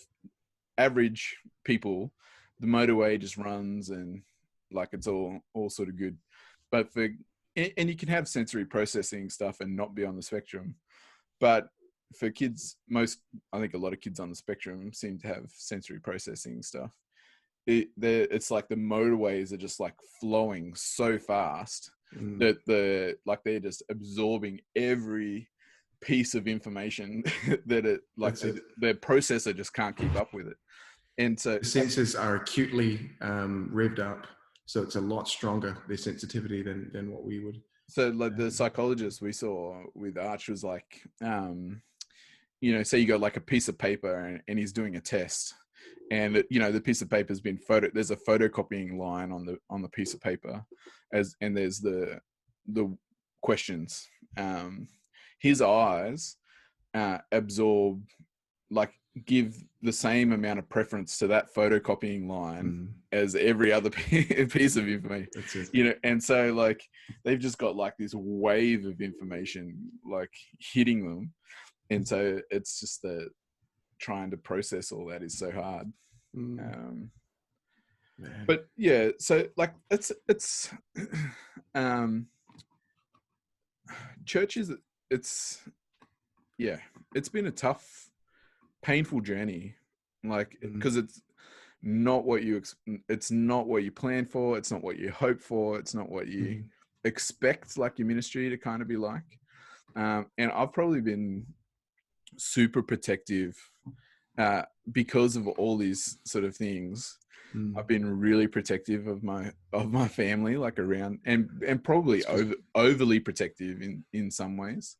average people, the motorway just runs and like it's all sort of good. But and you can have sensory processing stuff and not be on the spectrum. But for kids, I think a lot of kids on the spectrum seem to have sensory processing stuff. It's like the motorways are just like flowing so fast that they're just absorbing every piece of information that their processor just can't keep up with it. And so the senses are acutely revved up, so it's a lot stronger, their sensitivity, than what we would. So like the psychologist we saw with Arch was like, you know, say you got like a piece of paper and he's doing a test, and you know the piece of paper's been there's a photocopying line on the piece of paper, and there's the questions. His eyes absorb, like give the same amount of preference to that photocopying line as every other piece of information. You know, and so like they've just got like this wave of information like hitting them, and so it's just that trying to process all that is so hard. But yeah, so like it's churches, it's been a tough, painful journey. like, because it's not what you it's not what you plan for, it's not what you hope for, it's not what you expect like your ministry to kind of be like. And I've probably been super protective because of all these sort of things. I've been really protective of my family, like around, and probably overly protective in some ways,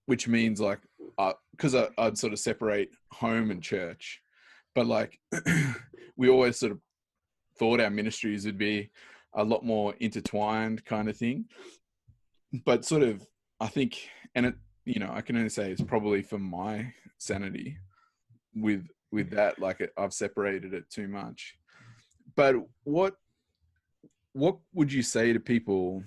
which means like because I'd sort of separate home and church, but like we always sort of thought our ministries would be a lot more intertwined kind of thing. But sort of, I think, and it, you know, I can only say it's probably for my sanity with that, like I've separated it too much. But what would you say to people?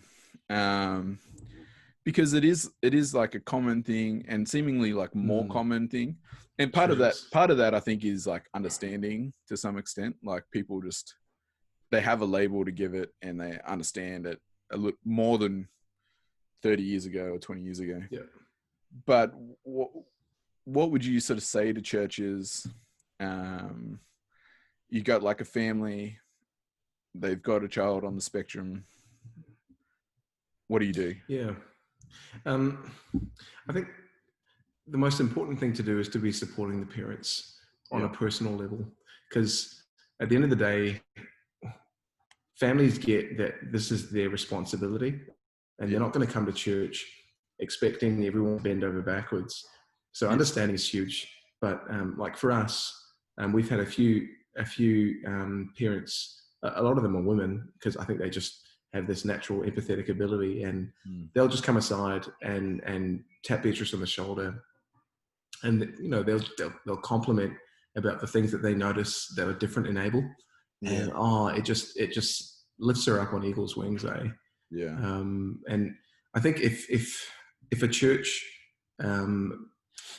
Because it is like a common thing, and seemingly like more common thing. And part of that I think is like understanding to some extent. Like people just, they have a label to give it and they understand it a little more than 30 years ago or 20 years ago. Yeah. But what would you sort of say to churches? You got like a family, they've got a child on the spectrum. What do you do? Yeah. I think the most important thing to do is to be supporting the parents on a personal level, because at the end of the day, families get that this is their responsibility, and they're not going to come to church expecting everyone to bend over backwards. So understanding is huge. But like for us, we've had a few parents. A lot of them are women, because I think they just have this natural empathetic ability, and they'll just come aside and tap Beatrice on the shoulder, and you know they'll compliment about the things that they notice that are different in Abel, and it just lifts her up on eagle's wings, eh? Yeah. And I think if a church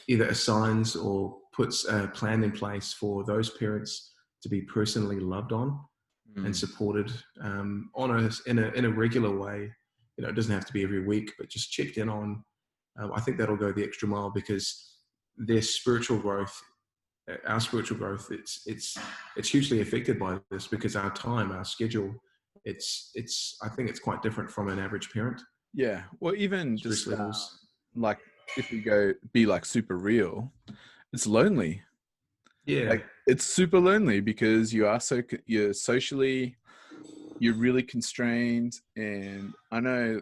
either assigns or puts a plan in place for those parents to be personally loved on and supported in a regular way, you know, it doesn't have to be every week, but just checked in on, I think that'll go the extra mile, because their spiritual growth, our spiritual growth, it's hugely affected by this, because our time, our schedule, I think it's quite different from an average parent. Yeah. Well, even Stress just levels. like if we go be like super real, it's lonely. Yeah. Like it's super lonely because you're socially, you're really constrained. And I know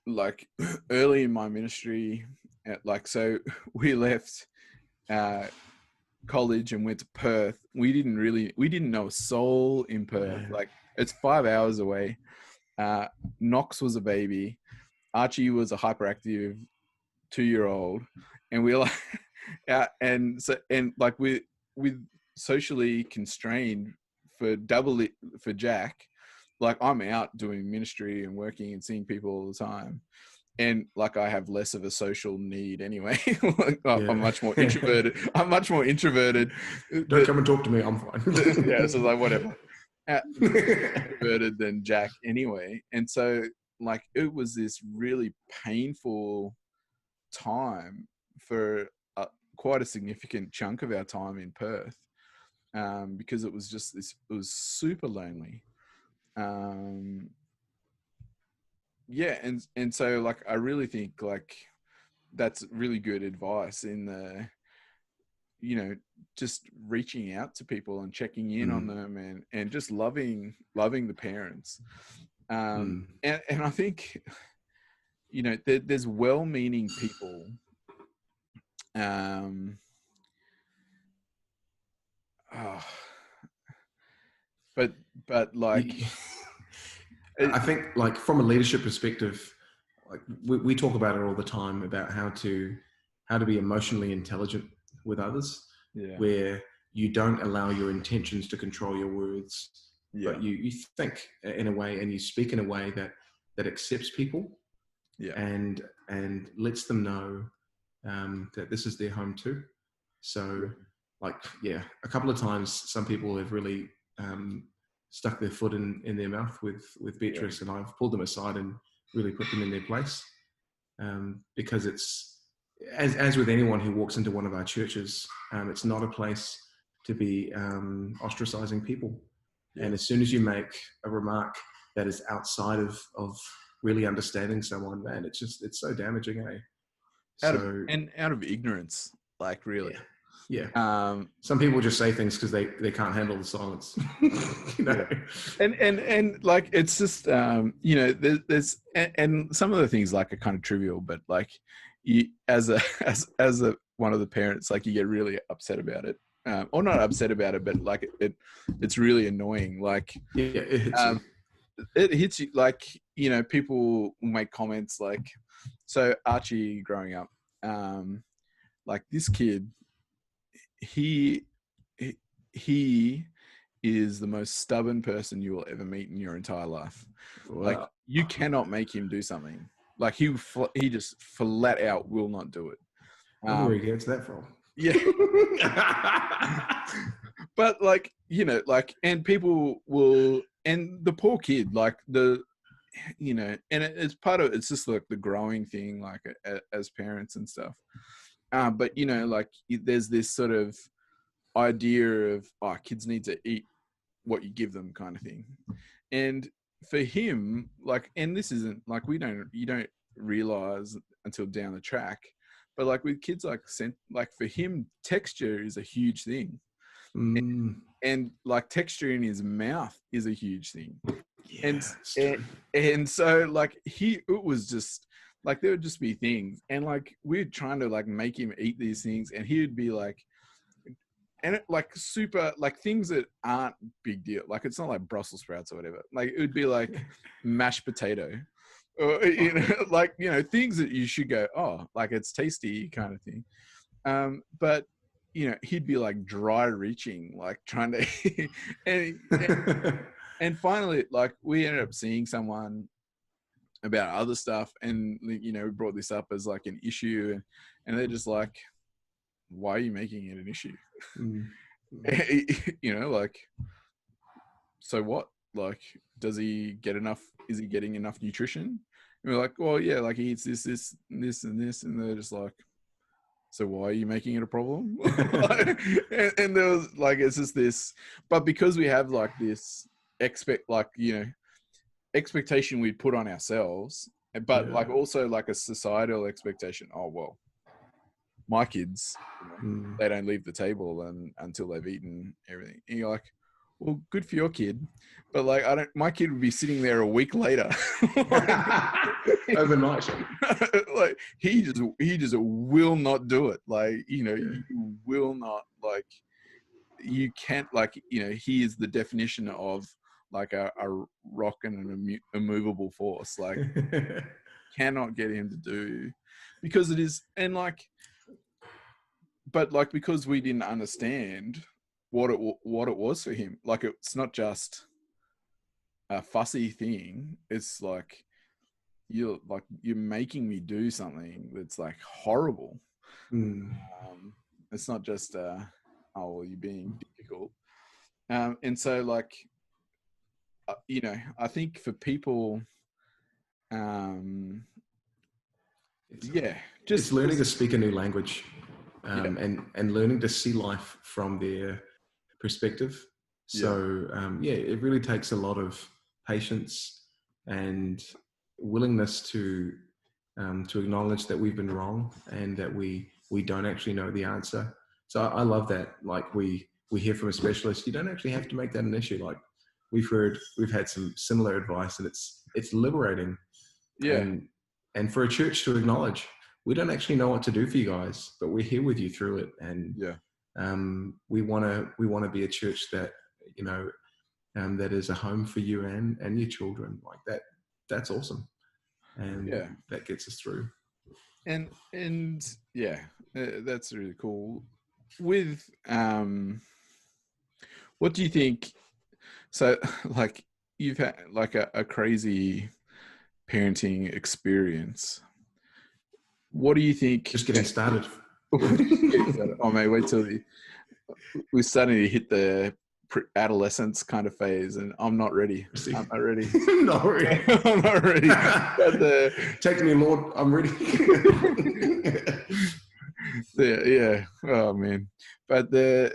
like early in my ministry, so we left college and went to Perth. We didn't know a soul in Perth. Like it's 5 hours away. Knox was a baby. Archie was a hyperactive 2-year-old, and we were like, and like with socially constrained for for Jack. Like I'm out doing ministry and working and seeing people all the time, and like I have less of a social need anyway. I'm much more introverted. Don't come and talk to me. I'm fine. Yeah, so like whatever. Introverted than Jack anyway, and so like it was this really painful time for quite a significant chunk of our time in Perth, because it was just this. It was super lonely. Yeah, and so like I really think like that's really good advice in the, you know, just reaching out to people and checking in on them, and just loving the parents. And I think, you know, there's well-meaning people, but like I think like from a leadership perspective, like we talk about it all the time about how to be emotionally intelligent with others, where you don't allow your intentions to control your words, but you think in a way and you speak in a way that accepts people, and lets them know that this is their home too. So like, a couple of times some people have really stuck their foot in their mouth with Beatrice, and I've pulled them aside and really put them in their place, because as with anyone who walks into one of our churches, it's not a place to be ostracizing people. Yeah. And as soon as you make a remark that is outside of really understanding someone, man, it's so damaging, eh? Out of ignorance, like really. Yeah. Some people just say things because they can't handle the silence. You know? Yeah. And like it's just you know, there's and some of the things like are kind of trivial, but like you as a one of the parents, like you get really upset about it. Or not upset about it, but like it's really annoying. Like it hits you. It hits you, like, you know, people make comments like, so Archie growing up, like this kid, he is the most stubborn person you will ever meet in your entire life. Wow. Like you cannot make him do something. Like he just flat out will not do it. I wonder where he gets that from. Yeah. But like, you know, like, and people will, and the poor kid, like you know, and it's part of, it's just like the growing thing, like as parents and stuff. But you know, like there's this sort of idea of, oh, kids need to eat what you give them kind of thing. And for him, like, and this isn't like, you don't realize until down the track, but like with kids, like for him, texture is a huge thing. And like texture in his mouth is a huge thing. Yeah, and so like it was just like, there would just be things, and like we're trying to like make him eat these things, and he would be like, and it, like super, like things that aren't big deal, like it's not like Brussels sprouts or whatever, like it would be like mashed potato, or you know, like, you know, things that you should go, oh, like it's tasty kind of thing. But you know, he'd be like dry reaching, like trying to and finally, like we ended up seeing someone about other stuff, and you know, we brought this up as like an issue, and they're just like, why are you making it an issue? You know, like, so what? Like, does he get enough? Is he getting enough nutrition? And we're like, well, yeah, like he eats this, and this, and this, and they're just like, so why are you making it a problem? and there was like, it's just this, but because we have like this expectation we put on ourselves, but like also like a societal expectation. Oh, well, my kids, you know, they don't leave the table until they've eaten everything. And you're like, well, good for your kid, but like, my kid would be sitting there a week later. Overnight. Like he just will not do it. Like, you know, you will not, like, you can't, like, you know, he is the definition of like a rock and an immovable force. Like, cannot get him to do, because it is, and like, but like, because we didn't understand what it was for him. Like, it's not just a fussy thing. It's like, you're making me do something that's like horrible. It's not just oh, well, you're being difficult. And so like, you know, I think for people, it's learning to speak a new language, and learning to see life from their perspective. So it really takes a lot of patience and willingness to acknowledge that we've been wrong and that we don't actually know the answer. So I love that. Like we hear from a specialist, you don't actually have to make that an issue. Like we've had some similar advice, and it's liberating. And for a church to acknowledge, we don't actually know what to do for you guys, but we're here with you through it. And we want to be a church that, you know, that is a home for you and your children. Like that. That's awesome. And that gets us through. And that's really cool. With what do you think? So like, you've had like a crazy parenting experience. What do you think? Just getting started. Oh mate, wait till we're starting to hit the adolescence kind of phase, and I'm not ready. I'm not ready. Not ready. I'm not ready. But take me, Lord. I'm ready. yeah. Oh man. But I'm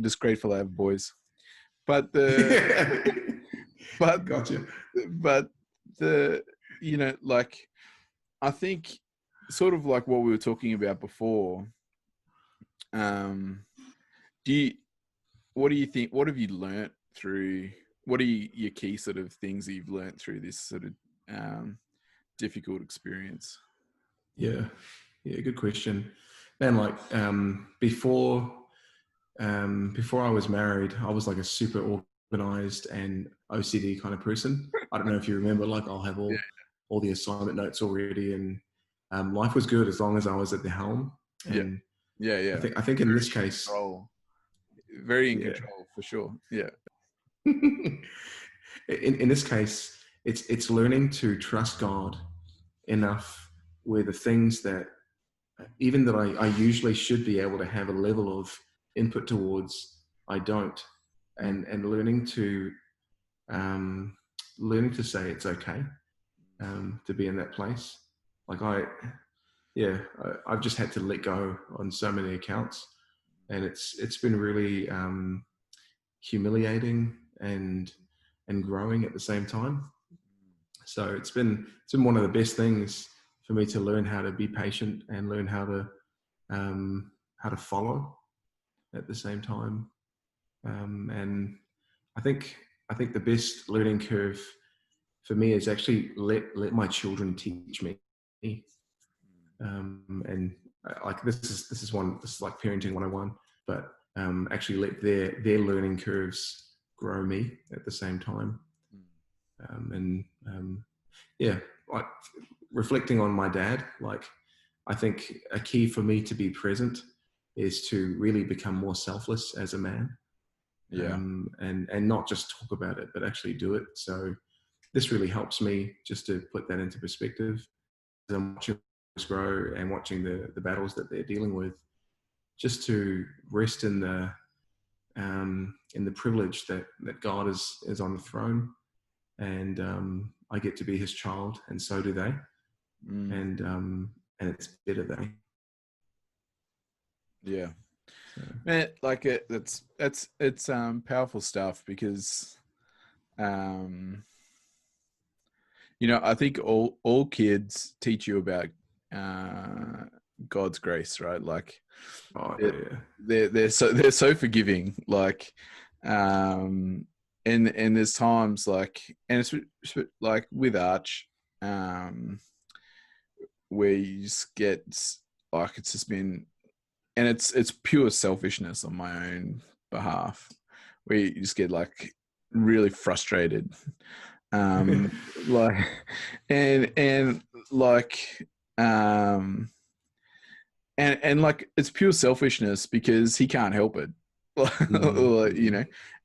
just grateful I have boys. But Gotcha. But like, I think sort of like what we were talking about before. What do you think? What have you learnt through? What are your key sort of things that you've learnt through this sort of difficult experience? Yeah, good question. Man, like before I was married, I was like a super organized and OCD kind of person. I don't know if you remember, like I'll have all the assignment notes already, and life was good as long as I was at the helm. And yeah. I think in this case, very in control for sure. Yeah. in this case, it's learning to trust God enough where the things that even that I usually should be able to have a level of input towards, I don't, and learning to say it's okay to be in that place. Like I've just had to let go on so many accounts, and it's been really humiliating and growing at the same time. So it's been one of the best things for me to learn how to be patient and learn how to follow at the same time. And I think the best learning curve for me is actually let my children teach me. And like this is like parenting 101, but actually let their learning curves grow me at the same time. Like reflecting on my dad, like I think a key for me to be present is to really become more selfless as a man. And not just talk about it, but actually do it. So this really helps me just to put that into perspective. As I'm watching us grow and watching the battles that they're dealing with, just to rest in the privilege that God is on the throne, and I get to be His child, and so do they. And it's better that. Yeah. So. Man, like it's powerful stuff, because I think all kids teach you about God's grace, right? Like they're so forgiving, like and there's times like, and it's like with Arch where you just get like, it's just been, and it's pure selfishness on my own behalf, where you just get like really frustrated, like and like and like it's pure selfishness because he can't help it.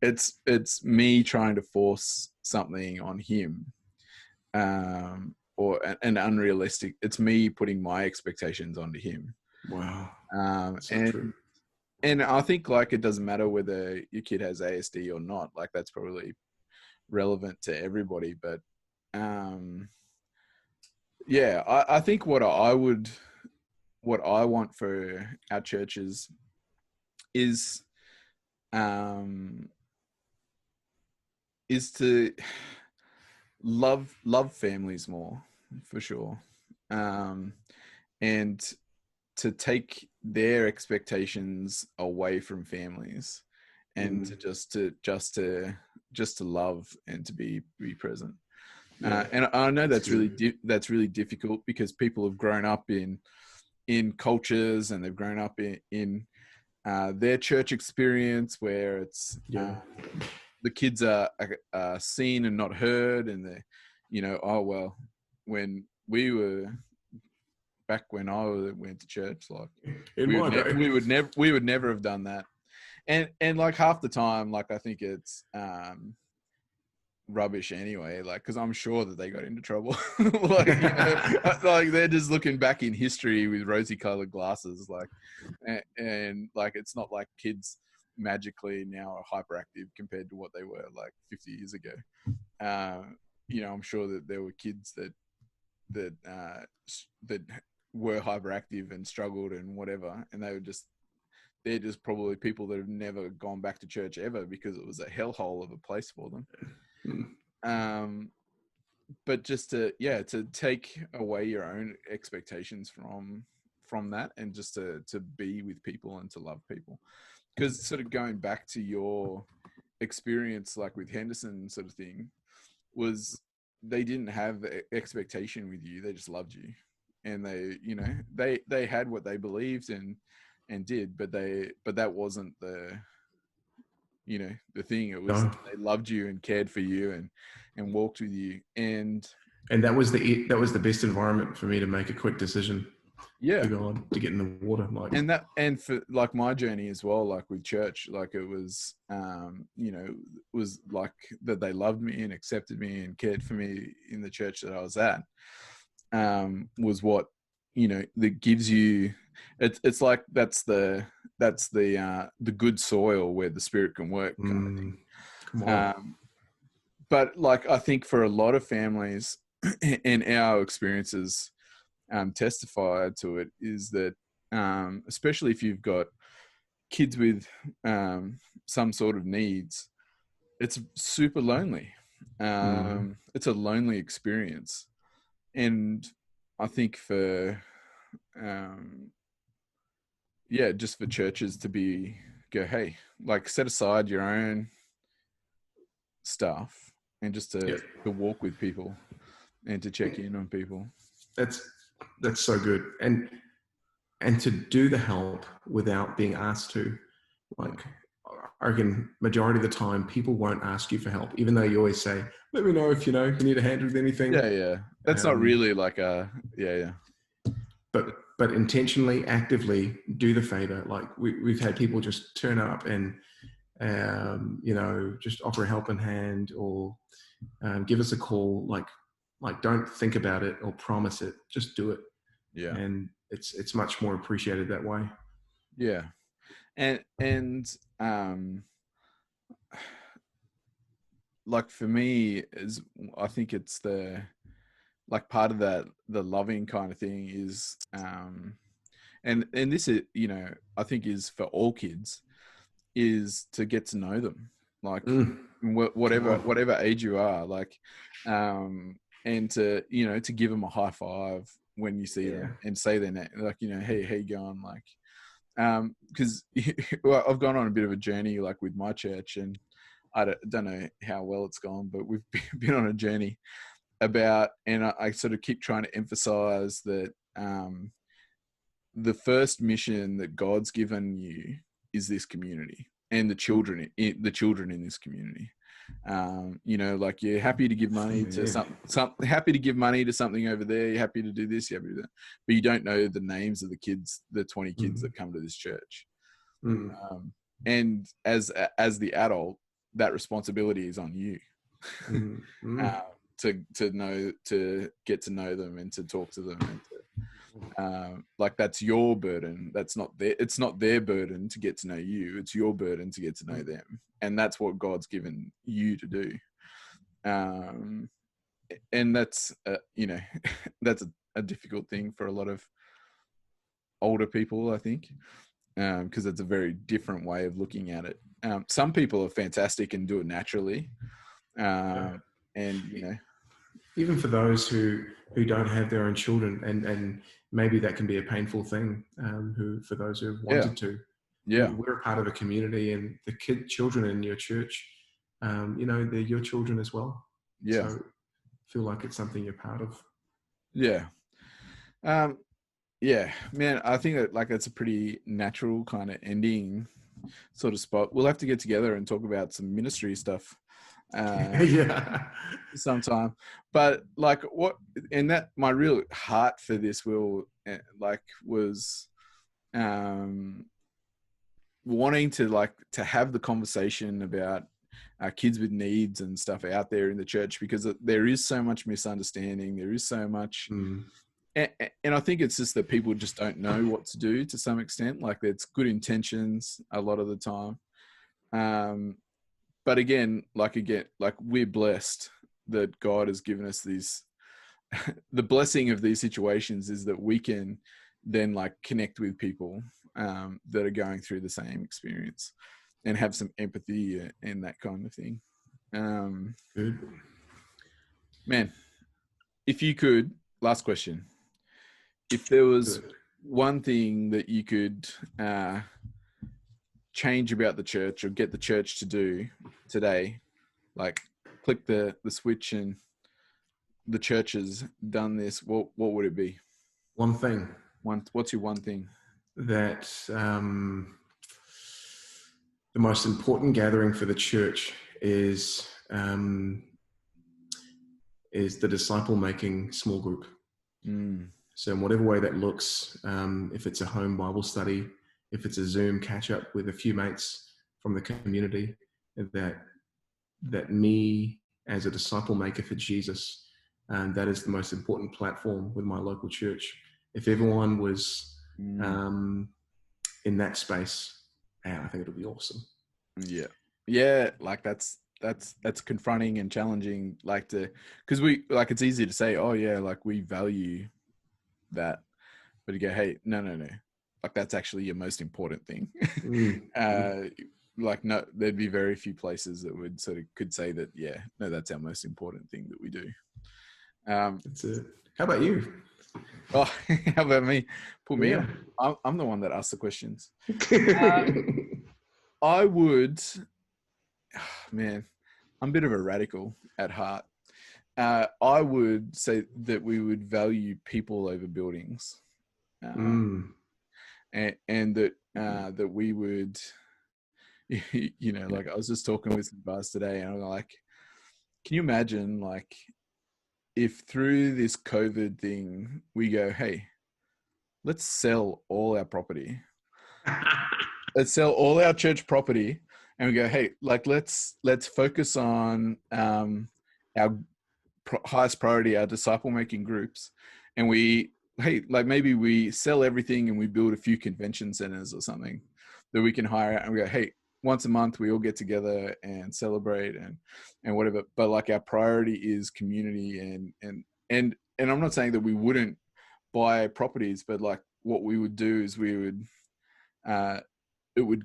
It's me trying to force something on him, or an unrealistic. It's me putting my expectations onto him. Wow. True. And I think like it doesn't matter whether your kid has ASD or not. Like that's probably relevant to everybody. But I think what I want for our churches is to love families more, for sure, and to take their expectations away from families, and to just to love and to be present. And I know that's really difficult, because people have grown up in cultures, and they've grown up in their church experience where it's the kids are seen and not heard, and they're when we were back when I went to church, like we would never have done that, and like half the time, like I think it's rubbish anyway, like because I'm sure that they got into trouble. Like they're just looking back in history with rosy colored glasses, like and like it's not like kids magically now are hyperactive compared to what they were like 50 years ago. I'm sure that there were kids that were hyperactive and struggled and whatever, and they're just probably people that have never gone back to church ever because it was a hellhole of a place for them. But just to take away your own expectations from that, and just to be with people and to love people. Because sort of going back to your experience, like with Henderson sort of thing, was they didn't have expectation with you. They just loved you. And they had what they believed and did, but that wasn't the thing. It was they loved you and cared for you and walked with you. And that was the best environment for me to make a quick decision. To go on to get in the water, like, and for like my journey as well, like with church, like it was was like that they loved me and accepted me and cared for me in the church that I was at, was what that gives you, it's like that's the good soil where the Spirit can work, kind of thing. Come on. But like I think for a lot of families and our experiences testify to it, is that especially if you've got kids with some sort of needs, it's super lonely. It's a lonely experience. And I think for just for churches to go, hey, like set aside your own stuff and just to walk with people and to check in on people. That's so good. And to do the help without being asked to. Like, I reckon majority of the time people won't ask you for help, even though you always say, let me know if you need a hand with anything. That's not really like but intentionally, actively do the favor. Like we've had people just turn up and just offer a helping hand, or give us a call. Like don't think about it or promise it, just do it. And it's much more appreciated that way. And like for me, is I think it's the like part of that, the loving kind of thing is and this is I think is for all kids, is to get to know them, like whatever age you are, like and to to give them a high five when you see them and say their name, like hey, how you going, like because well, I've gone on a bit of a journey like with my church, and I don't know how well it's gone, but we've been on a journey about, and I sort of keep trying to emphasize that the first mission that God's given you is this community and the children in this community. Like you're happy to give money to happy to give money to something over there. You're happy to do this, you're happy to do that, but you don't know the names of the kids, the 20 kids that come to this church. And as the adult, that responsibility is on you. To know, to get to know them and to talk to them, and to, like that's your burden. It's not their burden to get to know you. It's your burden to get to know them, and that's what God's given you to do. And that's that's a difficult thing for a lot of older people, I think, because it's a very different way of looking at it. Some people are fantastic and do it naturally, and even for those who don't have their own children, and maybe that can be a painful thing, for those who have wanted to. We're a part of a community, and the children in your church, they're your children as well. So feel like it's something you're part of. Man, I think that like it's a pretty natural kind of ending sort of spot. We'll have to get together and talk about some ministry stuff sometime. But like and that my real heart for this was wanting to have the conversation about kids with needs and stuff out there in the church, because there is so much misunderstanding, there is so much and I think it's just that people just don't know what to do to some extent. Like it's good intentions a lot of the time, But again, like we're blessed that God has given us these. The blessing of these situations is that we can then like connect with people that are going through the same experience and have some empathy and that kind of thing. Good. Man, if you could, last question, if there was Good. one thing that you could change about the church or get the church to do today, like click the switch and the church has done this, what would it be? One thing. What's your one thing? That the most important gathering for the church is the disciple-making small group. So in whatever way that looks, if it's a home Bible study, if it's a Zoom catch-up with a few mates from the community, that me as a disciple maker for Jesus, that is the most important platform with my local church. If everyone was in that space, I think it'll be awesome. Yeah, like that's confronting and challenging, like because we like, it's easy to say, oh yeah, like we value that, but you go, hey, no, like that's actually your most important thing. Like, no, there'd be very few places that would sort of could say that, yeah, no, that's our most important thing that we do. That's it. How about you? Oh, how about me? Put me Yeah. on. I'm the one that asks the questions. I would, man, I'm a bit of a radical at heart. I would say that we would value people over buildings, and that we would, you know, like I was just talking with some guys today, and I'm like, can you imagine, like, if through this COVID thing we go, hey, let's sell all our property, let's sell all our church property, and we go, hey, like let's focus on our highest priority, our disciple making groups, and we, hey, like maybe we sell everything and we build a few convention centers or something that we can hire out, and we go, hey, once a month we all get together and celebrate and whatever, but like our priority is community, and I'm not saying that we wouldn't buy properties, but like what we would do is we would it would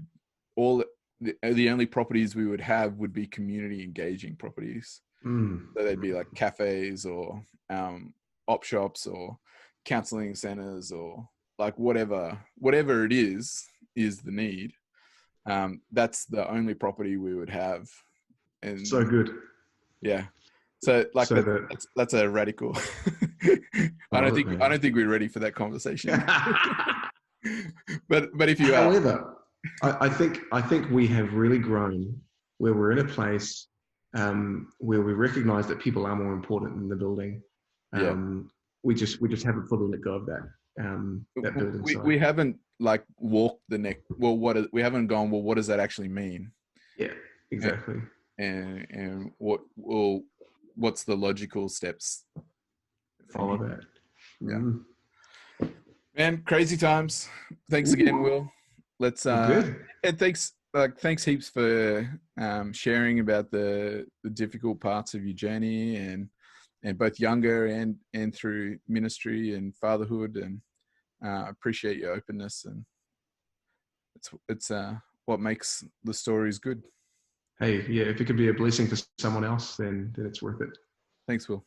all the only properties we would have would be community engaging properties. So they'd be like cafes or op shops or counseling centers or like whatever it is the need. That's the only property we would have. And so good. Yeah. So like so that's a radical. I don't think we're ready for that conversation. but if you however, I think we have really grown where we're in a place where we recognize that people are more important than the building. We just haven't fully let go of that building side. We haven't like walked the neck. Well, we haven't gone, well, what does that actually mean? Yeah, exactly. And what's the logical steps? Follow that. Yeah. Man, crazy times. Thanks again, Will. Let's good. And thanks heaps for sharing about the difficult parts of your journey and both younger and through ministry and fatherhood, and appreciate your openness, and it's what makes the stories good. Hey, yeah, if it could be a blessing for someone else, then it's worth it. Thanks, Will.